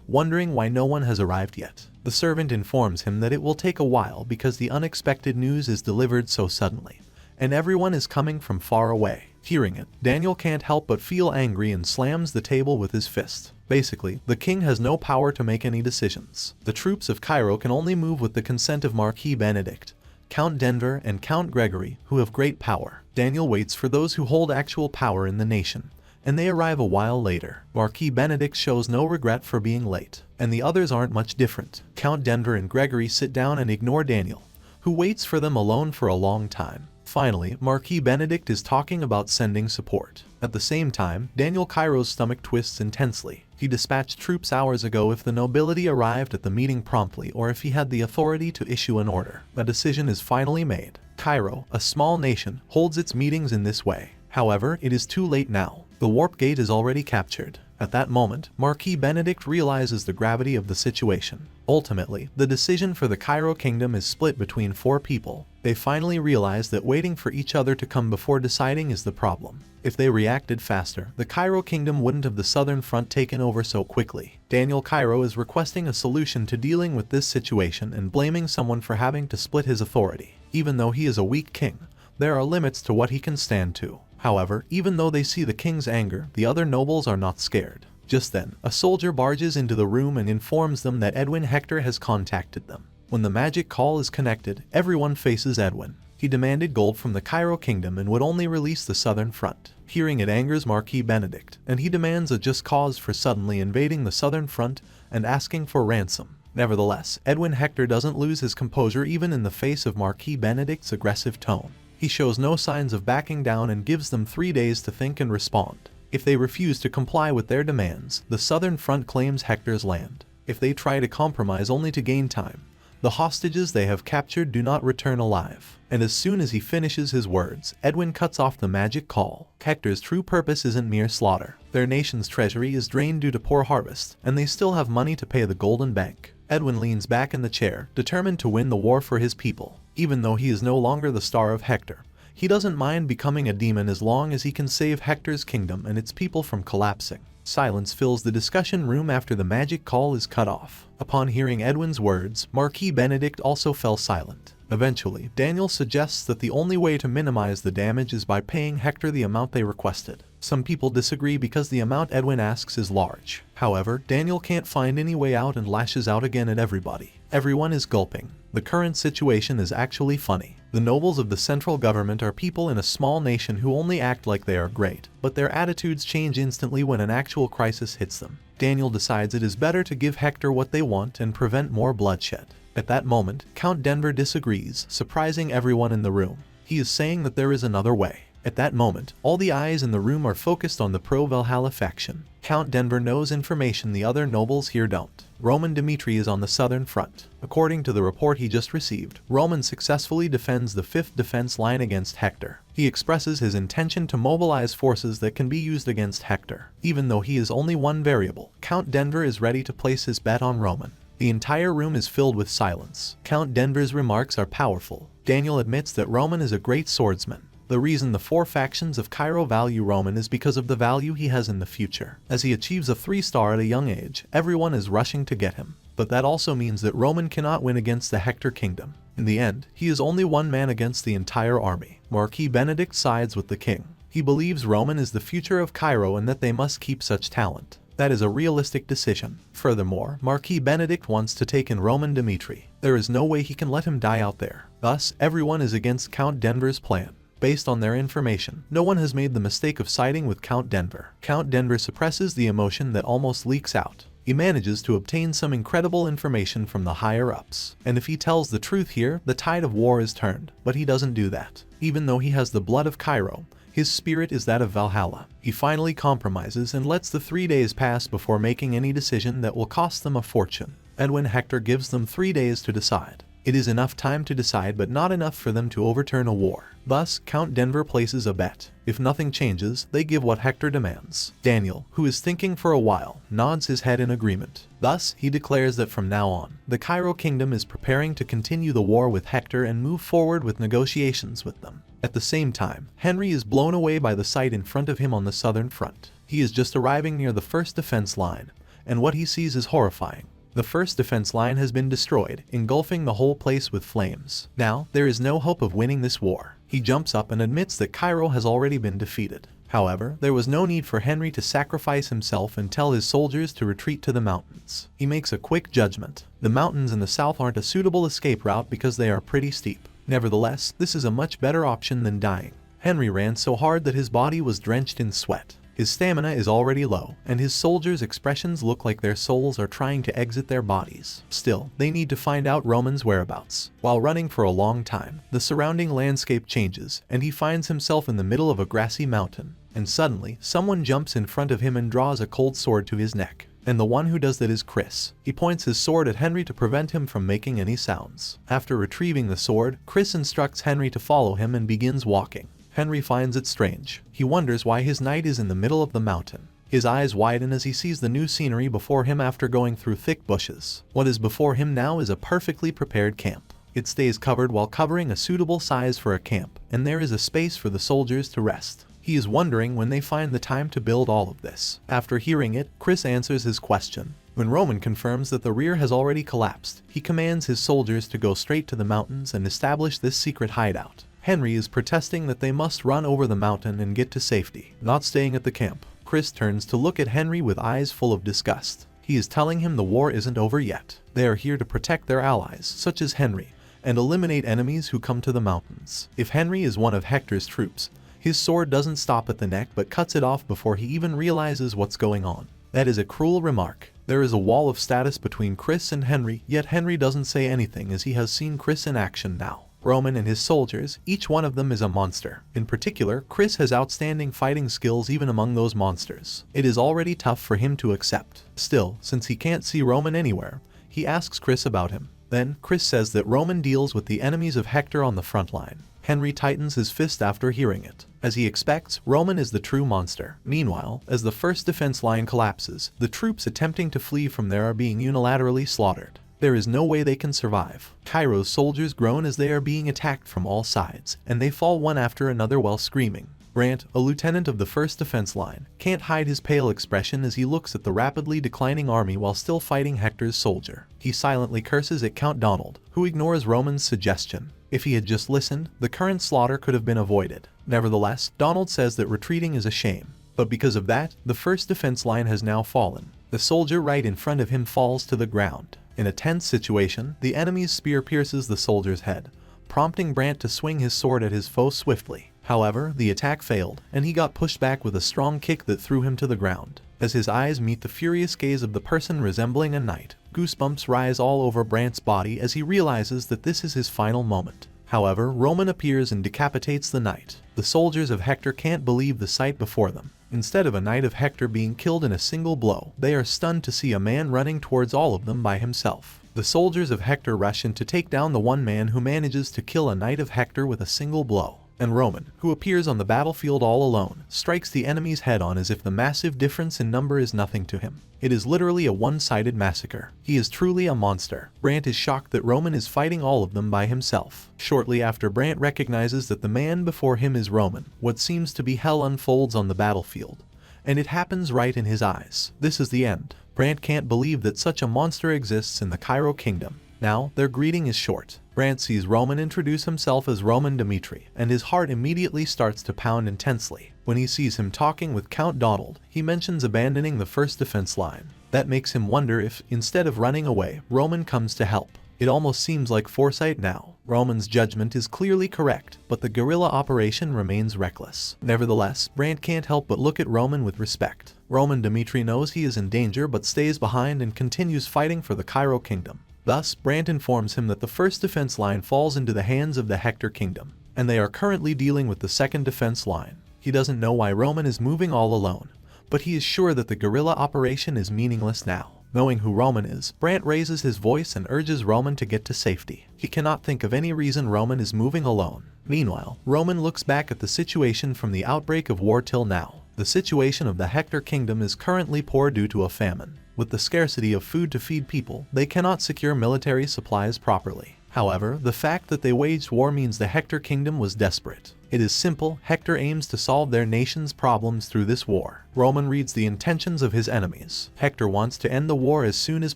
wondering why no one has arrived yet. The servant informs him that it will take a while because the unexpected news is delivered so suddenly, and everyone is coming from far away. Hearing it, Daniel can't help but feel angry and slams the table with his fist. Basically, the king has no power to make any decisions. The troops of Cairo can only move with the consent of Marquis Benedict, Count Denver, and Count Gregory, who have great power. Daniel waits for those who hold actual power in the nation, and they arrive a while later. Marquis Benedict shows no regret for being late, and the others aren't much different. Count Denver and Gregory sit down and ignore Daniel, who waits for them alone for a long time. Finally, Marquis Benedict is talking about sending support. At the same time, Daniel Cairo's stomach twists intensely. He dispatched troops hours ago if the nobility arrived at the meeting promptly or if he had the authority to issue an order. A decision is finally made. Cairo, a small nation, holds its meetings in this way. However, it is too late now. The warp gate is already captured. At that moment, Marquis Benedict realizes the gravity of the situation. Ultimately, the decision for the Cairo kingdom is split between 4 people. They finally realize that waiting for each other to come before deciding is the problem. If they reacted faster, the Cairo kingdom wouldn't have the southern front taken over so quickly. Daniel Cairo is requesting a solution to dealing with this situation and blaming someone for having to split his authority. Even though he is a weak king, there are limits to what he can stand to. However, even though they see the king's anger, the other nobles are not scared. Just then, a soldier barges into the room and informs them that Edwin Hector has contacted them. When the magic call is connected, everyone faces Edwin. He demanded gold from the Cairo kingdom and would only release the southern front. Hearing it angers Marquis Benedict, and he demands a just cause for suddenly invading the southern front and asking for ransom. Nevertheless, Edwin Hector doesn't lose his composure even in the face of Marquis Benedict's aggressive tone. He shows no signs of backing down and gives them 3 days to think and respond. If they refuse to comply with their demands, the southern front claims Hector's land. If they try to compromise only to gain time, the hostages they have captured do not return alive. And as soon as he finishes his words, Edwin cuts off the magic call. Hector's true purpose isn't mere slaughter. Their nation's treasury is drained due to poor harvest, and they still have money to pay the Golden Bank. Edwin leans back in the chair, determined to win the war for his people. Even though he is no longer the star of Hector, he doesn't mind becoming a demon as long as he can save Hector's kingdom and its people from collapsing. Silence fills the discussion room after the magic call is cut off. Upon hearing Edwin's words, Marquis Benedict also fell silent. Eventually, Daniel suggests that the only way to minimize the damage is by paying Hector the amount they requested. Some people disagree because the amount Edwin asks is large. However, Daniel can't find any way out and lashes out again at everybody. Everyone is gulping. The current situation is actually funny. The nobles of the central government are people in a small nation who only act like they are great, but their attitudes change instantly when an actual crisis hits them. Daniel decides it is better to give Hector what they want and prevent more bloodshed. At that moment, Count Denver disagrees, surprising everyone in the room. He is saying that there is another way. At that moment, all the eyes in the room are focused on the pro-Valhalla faction. Count Denver knows information the other nobles here don't. Roman Dmitri is on the southern front. According to the report he just received, Roman successfully defends the 5th defense line against Hector. He expresses his intention to mobilize forces that can be used against Hector. Even though he is only one variable, Count Denver is ready to place his bet on Roman. The entire room is filled with silence. Count Denver's remarks are powerful. Daniel admits that Roman is a great swordsman. The reason the 4 factions of Cairo value Roman is because of the value he has in the future. As he achieves a 3-star at a young age, everyone is rushing to get him. But that also means that Roman cannot win against the Hector kingdom. In the end, he is only one man against the entire army. Marquis Benedict sides with the king. He believes Roman is the future of Cairo and that they must keep such talent. That is a realistic decision. Furthermore, Marquis Benedict wants to take in Roman Dmitri. There is no way he can let him die out there. Thus, everyone is against Count Denver's plan. Based on their information, no one has made the mistake of siding with Count Denver. Count Denver suppresses the emotion that almost leaks out. He manages to obtain some incredible information from the higher-ups. And if he tells the truth here, the tide of war is turned. But he doesn't do that. Even though he has the blood of Cairo, his spirit is that of Valhalla. He finally compromises and lets the 3 days pass before making any decision that will cost them a fortune. And when Hector gives them 3 days to decide, it is enough time to decide but not enough for them to overturn a war. Thus, Count Denver places a bet. If nothing changes, they give what Hector demands. Daniel, who is thinking for a while, nods his head in agreement. Thus, he declares that from now on, the Cairo kingdom is preparing to continue the war with Hector and move forward with negotiations with them. At the same time, Henry is blown away by the sight in front of him on the southern front. He is just arriving near the first defense line, and what he sees is horrifying. The first defense line has been destroyed, engulfing the whole place with flames. Now, there is no hope of winning this war. He jumps up and admits that Cairo has already been defeated. However, there was no need for Henry to sacrifice himself and tell his soldiers to retreat to the mountains. He makes a quick judgment. The mountains in the south aren't a suitable escape route because they are pretty steep. Nevertheless, this is a much better option than dying. Henry ran so hard that his body was drenched in sweat. His stamina is already low, and his soldiers' expressions look like their souls are trying to exit their bodies. Still, they need to find out Roman's whereabouts. While running for a long time, the surrounding landscape changes, and he finds himself in the middle of a grassy mountain. And suddenly, someone jumps in front of him and draws a cold sword to his neck. And the one who does that is Chris. He points his sword at Henry to prevent him from making any sounds. After retrieving the sword, Chris instructs Henry to follow him and begins walking. Henry finds it strange. He wonders why his knight is in the middle of the mountain. His eyes widen as he sees the new scenery before him after going through thick bushes. What is before him now is a perfectly prepared camp. It stays covered while covering a suitable size for a camp, and there is a space for the soldiers to rest. He is wondering when they find the time to build all of this. After hearing it, Chris answers his question. When Roman confirms that the rear has already collapsed, he commands his soldiers to go straight to the mountains and establish this secret hideout. Henry is protesting that they must run over the mountain and get to safety, not staying at the camp. Chris turns to look at Henry with eyes full of disgust. He is telling him the war isn't over yet. They are here to protect their allies, such as Henry, and eliminate enemies who come to the mountains. If Henry is one of Hector's troops, his sword doesn't stop at the neck but cuts it off before he even realizes what's going on. That is a cruel remark. There is a wall of status between Chris and Henry, yet Henry doesn't say anything as he has seen Chris in action now. Roman and his soldiers, each one of them is a monster. In particular, Chris has outstanding fighting skills even among those monsters. It is already tough for him to accept. Still, since he can't see Roman anywhere, he asks Chris about him. Then, Chris says that Roman deals with the enemies of Hector on the front line. Henry tightens his fist after hearing it. As he expects, Roman is the true monster. Meanwhile, as the first defense line collapses, the troops attempting to flee from there are being unilaterally slaughtered. There is no way they can survive. Cairo's soldiers groan as they are being attacked from all sides, and they fall one after another while screaming. Brant, a lieutenant of the first defense line, can't hide his pale expression as he looks at the rapidly declining army while still fighting Hector's soldier. He silently curses at Count Donald, who ignores Roman's suggestion. If he had just listened, the current slaughter could have been avoided. Nevertheless, Donald says that retreating is a shame. But because of that, the first defense line has now fallen. The soldier right in front of him falls to the ground. In a tense situation, the enemy's spear pierces the soldier's head, prompting Brant to swing his sword at his foe swiftly. However, the attack failed, and he got pushed back with a strong kick that threw him to the ground. As his eyes meet the furious gaze of the person resembling a knight, goosebumps rise all over Brant's body as he realizes that this is his final moment. However, Roman appears and decapitates the knight. The soldiers of Hector can't believe the sight before them. Instead of a knight of Hector being killed in a single blow, they are stunned to see a man running towards all of them by himself. The soldiers of Hector rush in to take down the one man who manages to kill a knight of Hector with a single blow. And Roman, who appears on the battlefield all alone, strikes the enemy's head on as if the massive difference in number is nothing to him. It is literally a one-sided massacre. He is truly a monster. Brant is shocked that Roman is fighting all of them by himself. Shortly after Brant recognizes that the man before him is Roman, what seems to be hell unfolds on the battlefield. And it happens right in his eyes. This is the end. Brant can't believe that such a monster exists in the Cairo kingdom. Now, their greeting is short. Brant sees Roman introduce himself as Roman Dmitri, and his heart immediately starts to pound intensely. When he sees him talking with Count Donald, he mentions abandoning the first defense line. That makes him wonder if, instead of running away, Roman comes to help. It almost seems like foresight now. Roman's judgment is clearly correct, but the guerrilla operation remains reckless. Nevertheless, Brant can't help but look at Roman with respect. Roman Dmitri knows he is in danger but stays behind and continues fighting for the Cairo kingdom. Thus, Brant informs him that the first defense line falls into the hands of the Hector kingdom, and they are currently dealing with the second defense line. He doesn't know why Roman is moving all alone, but he is sure that the guerrilla operation is meaningless now. Knowing who Roman is, Brant raises his voice and urges Roman to get to safety. He cannot think of any reason Roman is moving alone. Meanwhile, Roman looks back at the situation from the outbreak of war till now. The situation of the Hector kingdom is currently poor due to a famine. With the scarcity of food to feed people, they cannot secure military supplies properly. However, the fact that they waged war means the Hector kingdom was desperate. It is simple. Hector aims to solve their nation's problems through this war. Roman reads the intentions of his enemies. Hector wants to end the war as soon as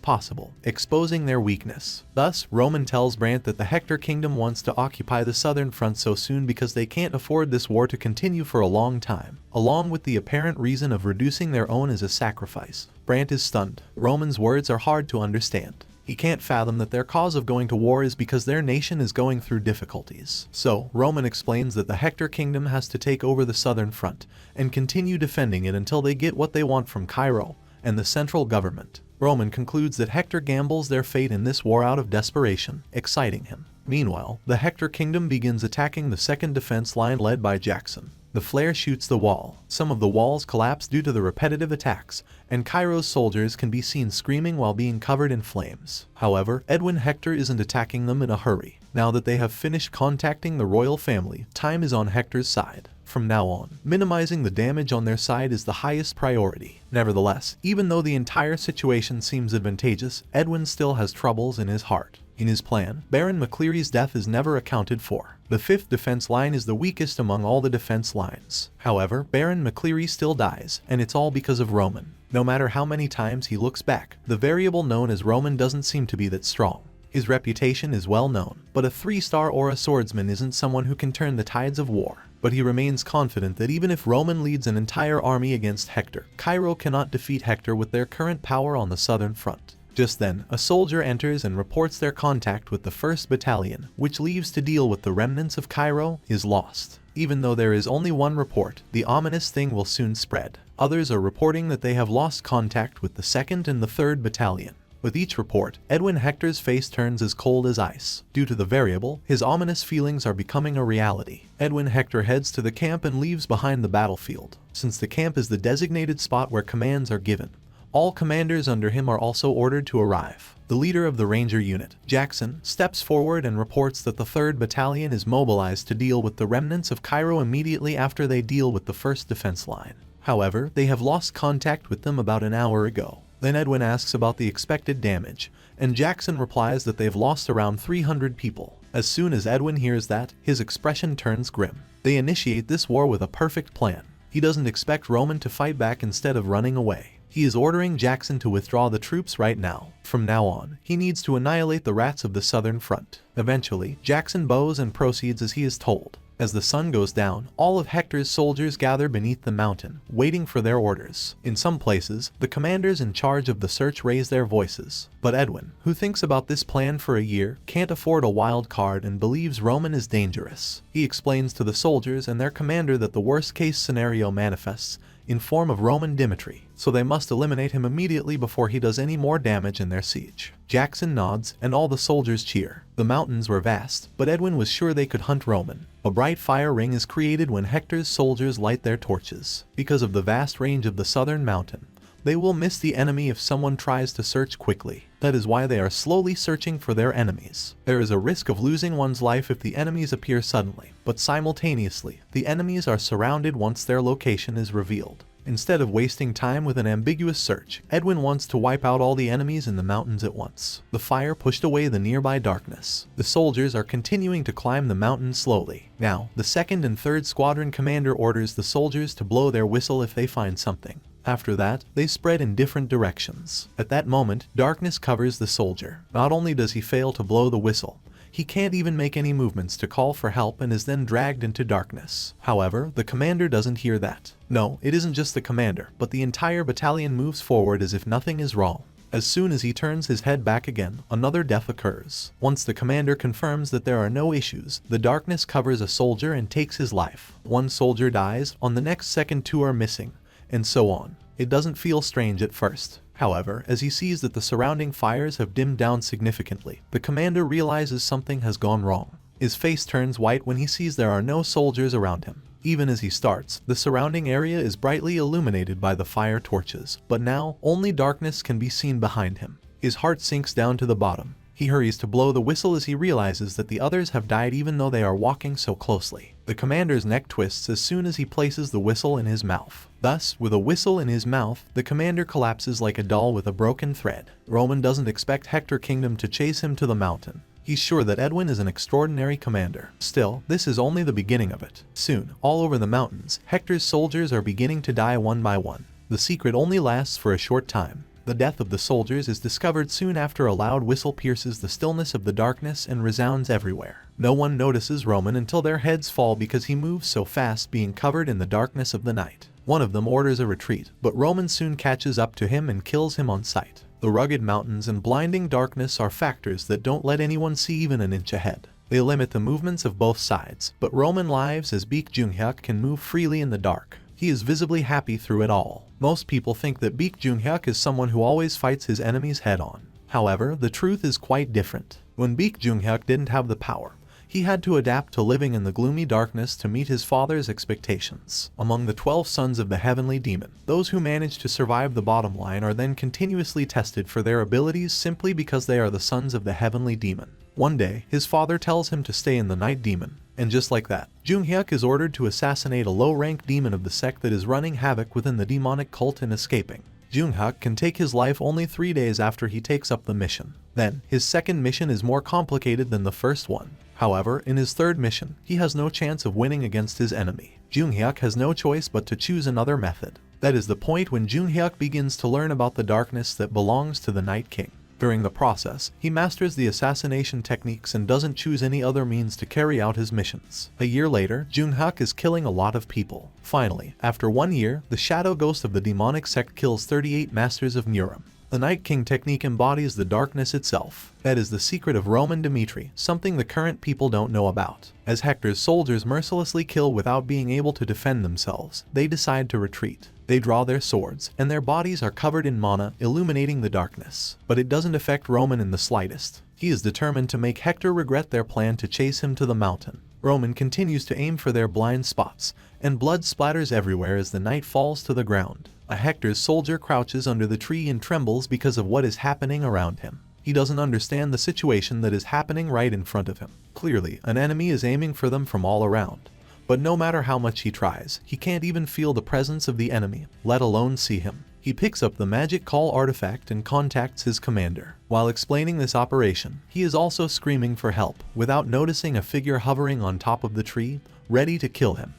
possible, exposing their weakness. Thus, Roman tells Brant that the Hector kingdom wants to occupy the southern front so soon because they can't afford this war to continue for a long time, along with the apparent reason of reducing their own as a sacrifice. Brant is stunned. Roman's words are hard to understand. He can't fathom that their cause of going to war is because their nation is going through difficulties. So, Roman explains that the Hector kingdom has to take over the southern front and continue defending it until they get what they want from Cairo and the central government. Roman concludes that Hector gambles their fate in this war out of desperation, exciting him. Meanwhile, the Hector kingdom begins attacking the second defense line led by Jackson. The flare shoots the wall. Some of the walls collapse due to the repetitive attacks, and Cairo's soldiers can be seen screaming while being covered in flames. However, Edwin Hector isn't attacking them in a hurry. Now that they have finished contacting the royal family, time is on Hector's side. From now on, minimizing the damage on their side is the highest priority. Nevertheless, even though the entire situation seems advantageous, Edwin still has troubles in his heart. In his plan, Baron McCleary's death is never accounted for. The fifth defense line is the weakest among all the defense lines. However, Baron McCleary still dies, and it's all because of Roman. No matter how many times he looks back, the variable known as Roman doesn't seem to be that strong. His reputation is well known, but a 3-star or a swordsman isn't someone who can turn the tides of war. But he remains confident that even if Roman leads an entire army against Hector, Cairo cannot defeat Hector with their current power on the southern front. Just then, a soldier enters and reports their contact with the 1st Battalion, which leaves to deal with the remnants of Cairo, is lost. Even though there is only one report, the ominous thing will soon spread. Others are reporting that they have lost contact with the 2nd and the 3rd Battalion. With each report, Edwin Hector's face turns as cold as ice. Due to the variable, his ominous feelings are becoming a reality. Edwin Hector heads to the camp and leaves behind the battlefield. Since the camp is the designated spot where commands are given, all commanders under him are also ordered to arrive. The leader of the Ranger unit, Jackson, steps forward and reports that the 3rd Battalion is mobilized to deal with the remnants of Cairo immediately after they deal with the 1st defense line. However, they have lost contact with them about an hour ago. Then Edwin asks about the expected damage, and Jackson replies that they've lost around 300 people. As soon as Edwin hears that, his expression turns grim. They initiate this war with a perfect plan. He doesn't expect Roman to fight back instead of running away. He is ordering Jackson to withdraw the troops right now. From now on, he needs to annihilate the rats of the southern front. Eventually, Jackson bows and proceeds as he is told. As the sun goes down, all of Hector's soldiers gather beneath the mountain, waiting for their orders. In some places, the commanders in charge of the search raise their voices. But Edwin, who thinks about this plan for a year, can't afford a wild card and believes Roman is dangerous. He explains to the soldiers and their commander that the worst-case scenario manifests in form of Roman Dmitri, so they must eliminate him immediately before he does any more damage in their siege. Jackson nods, and all the soldiers cheer. The mountains were vast, but Edwin was sure they could hunt Roman. A bright fire ring is created when Hector's soldiers light their torches. Because of the vast range of the southern mountain, they will miss the enemy if someone tries to search quickly. That is why they are slowly searching for their enemies. There is a risk of losing one's life if the enemies appear suddenly, but simultaneously, the enemies are surrounded once their location is revealed. Instead of wasting time with an ambiguous search, Edwin wants to wipe out all the enemies in the mountains at once. The fire pushed away the nearby darkness. The soldiers are continuing to climb the mountain slowly. Now, the 2nd and 3rd Squadron commander orders the soldiers to blow their whistle if they find something. After that, they spread in different directions. At that moment, darkness covers the soldier. Not only does he fail to blow the whistle, He can't even make any movements to call for help and is then dragged into darkness. However, the commander doesn't hear that. No, it isn't just the commander, but the entire battalion moves forward as if nothing is wrong. As soon as he turns his head back again, another death occurs. Once the commander confirms that there are no issues, the darkness covers a soldier and takes his life. One soldier dies, on the next second 2 are missing, and so on. It doesn't feel strange at first. However, as he sees that the surrounding fires have dimmed down significantly, the commander realizes something has gone wrong. His face turns white when he sees there are no soldiers around him. Even as he starts, the surrounding area is brightly illuminated by the fire torches, but now only darkness can be seen behind him. His heart sinks down to the bottom. He hurries to blow the whistle as he realizes that the others have died even though they are walking so closely. The commander's neck twists as soon as he places the whistle in his mouth. Thus, with a whistle in his mouth, the commander collapses like a doll with a broken thread. Roman doesn't expect Hector Kingdom to chase him to the mountain. He's sure that Edwin is an extraordinary commander. Still, this is only the beginning of it. Soon, all over the mountains, Hector's soldiers are beginning to die one by one. The secret only lasts for a short time. The death of the soldiers is discovered soon after a loud whistle pierces the stillness of the darkness and resounds everywhere. No one notices Roman until their heads fall because he moves so fast, being covered in the darkness of the night. One of them orders a retreat, but Roman soon catches up to him and kills him on sight. The rugged mountains and blinding darkness are factors that don't let anyone see even an inch ahead. They limit the movements of both sides, but Roman lives as Baek Jung-hyuk can move freely in the dark. He is visibly happy through it all. Most people think that Baek Jung-hyuk is someone who always fights his enemies head-on. However, the truth is quite different. When Baek Jung-hyuk didn't have the power, he had to adapt to living in the gloomy darkness to meet his father's expectations. Among the 12 sons of the Heavenly Demon, those who manage to survive the bottom line are then continuously tested for their abilities simply because they are the sons of the Heavenly Demon. One day, his father tells him to stay in the Night Demon, and just like that, Jung-hyuk is ordered to assassinate a low-rank demon of the sect that is running havoc within the demonic cult and escaping. Jung-hyuk can take his life only 3 days after he takes up the mission. Then, his second mission is more complicated than the first one. However, in his third mission, he has no chance of winning against his enemy. Jung-hyuk has no choice but to choose another method. That is the point when Jung-hyuk begins to learn about the darkness that belongs to the Night King. During the process, he masters the assassination techniques and doesn't choose any other means to carry out his missions. A year later, Jung-hyuk is killing a lot of people. Finally, after 1 year, the shadow ghost of the demonic sect kills 38 masters of Nurum. The Night King technique embodies the darkness itself. That is the secret of Roman Dmitri, something the current people don't know about. As Hector's soldiers mercilessly kill without being able to defend themselves, they decide to retreat. They draw their swords, and their bodies are covered in mana, illuminating the darkness. But it doesn't affect Roman in the slightest. He is determined to make Hector regret their plan to chase him to the mountain. Roman continues to aim for their blind spots, and blood splatters everywhere as the night falls to the ground. A Hector's soldier crouches under the tree and trembles because of what is happening around him. He doesn't understand the situation that is happening right in front of him. Clearly, an enemy is aiming for them from all around. But no matter how much he tries, he can't even feel the presence of the enemy, let alone see him. He picks up the magic call artifact and contacts his commander. While explaining this operation, he is also screaming for help, without noticing a figure hovering on top of the tree, ready to kill him.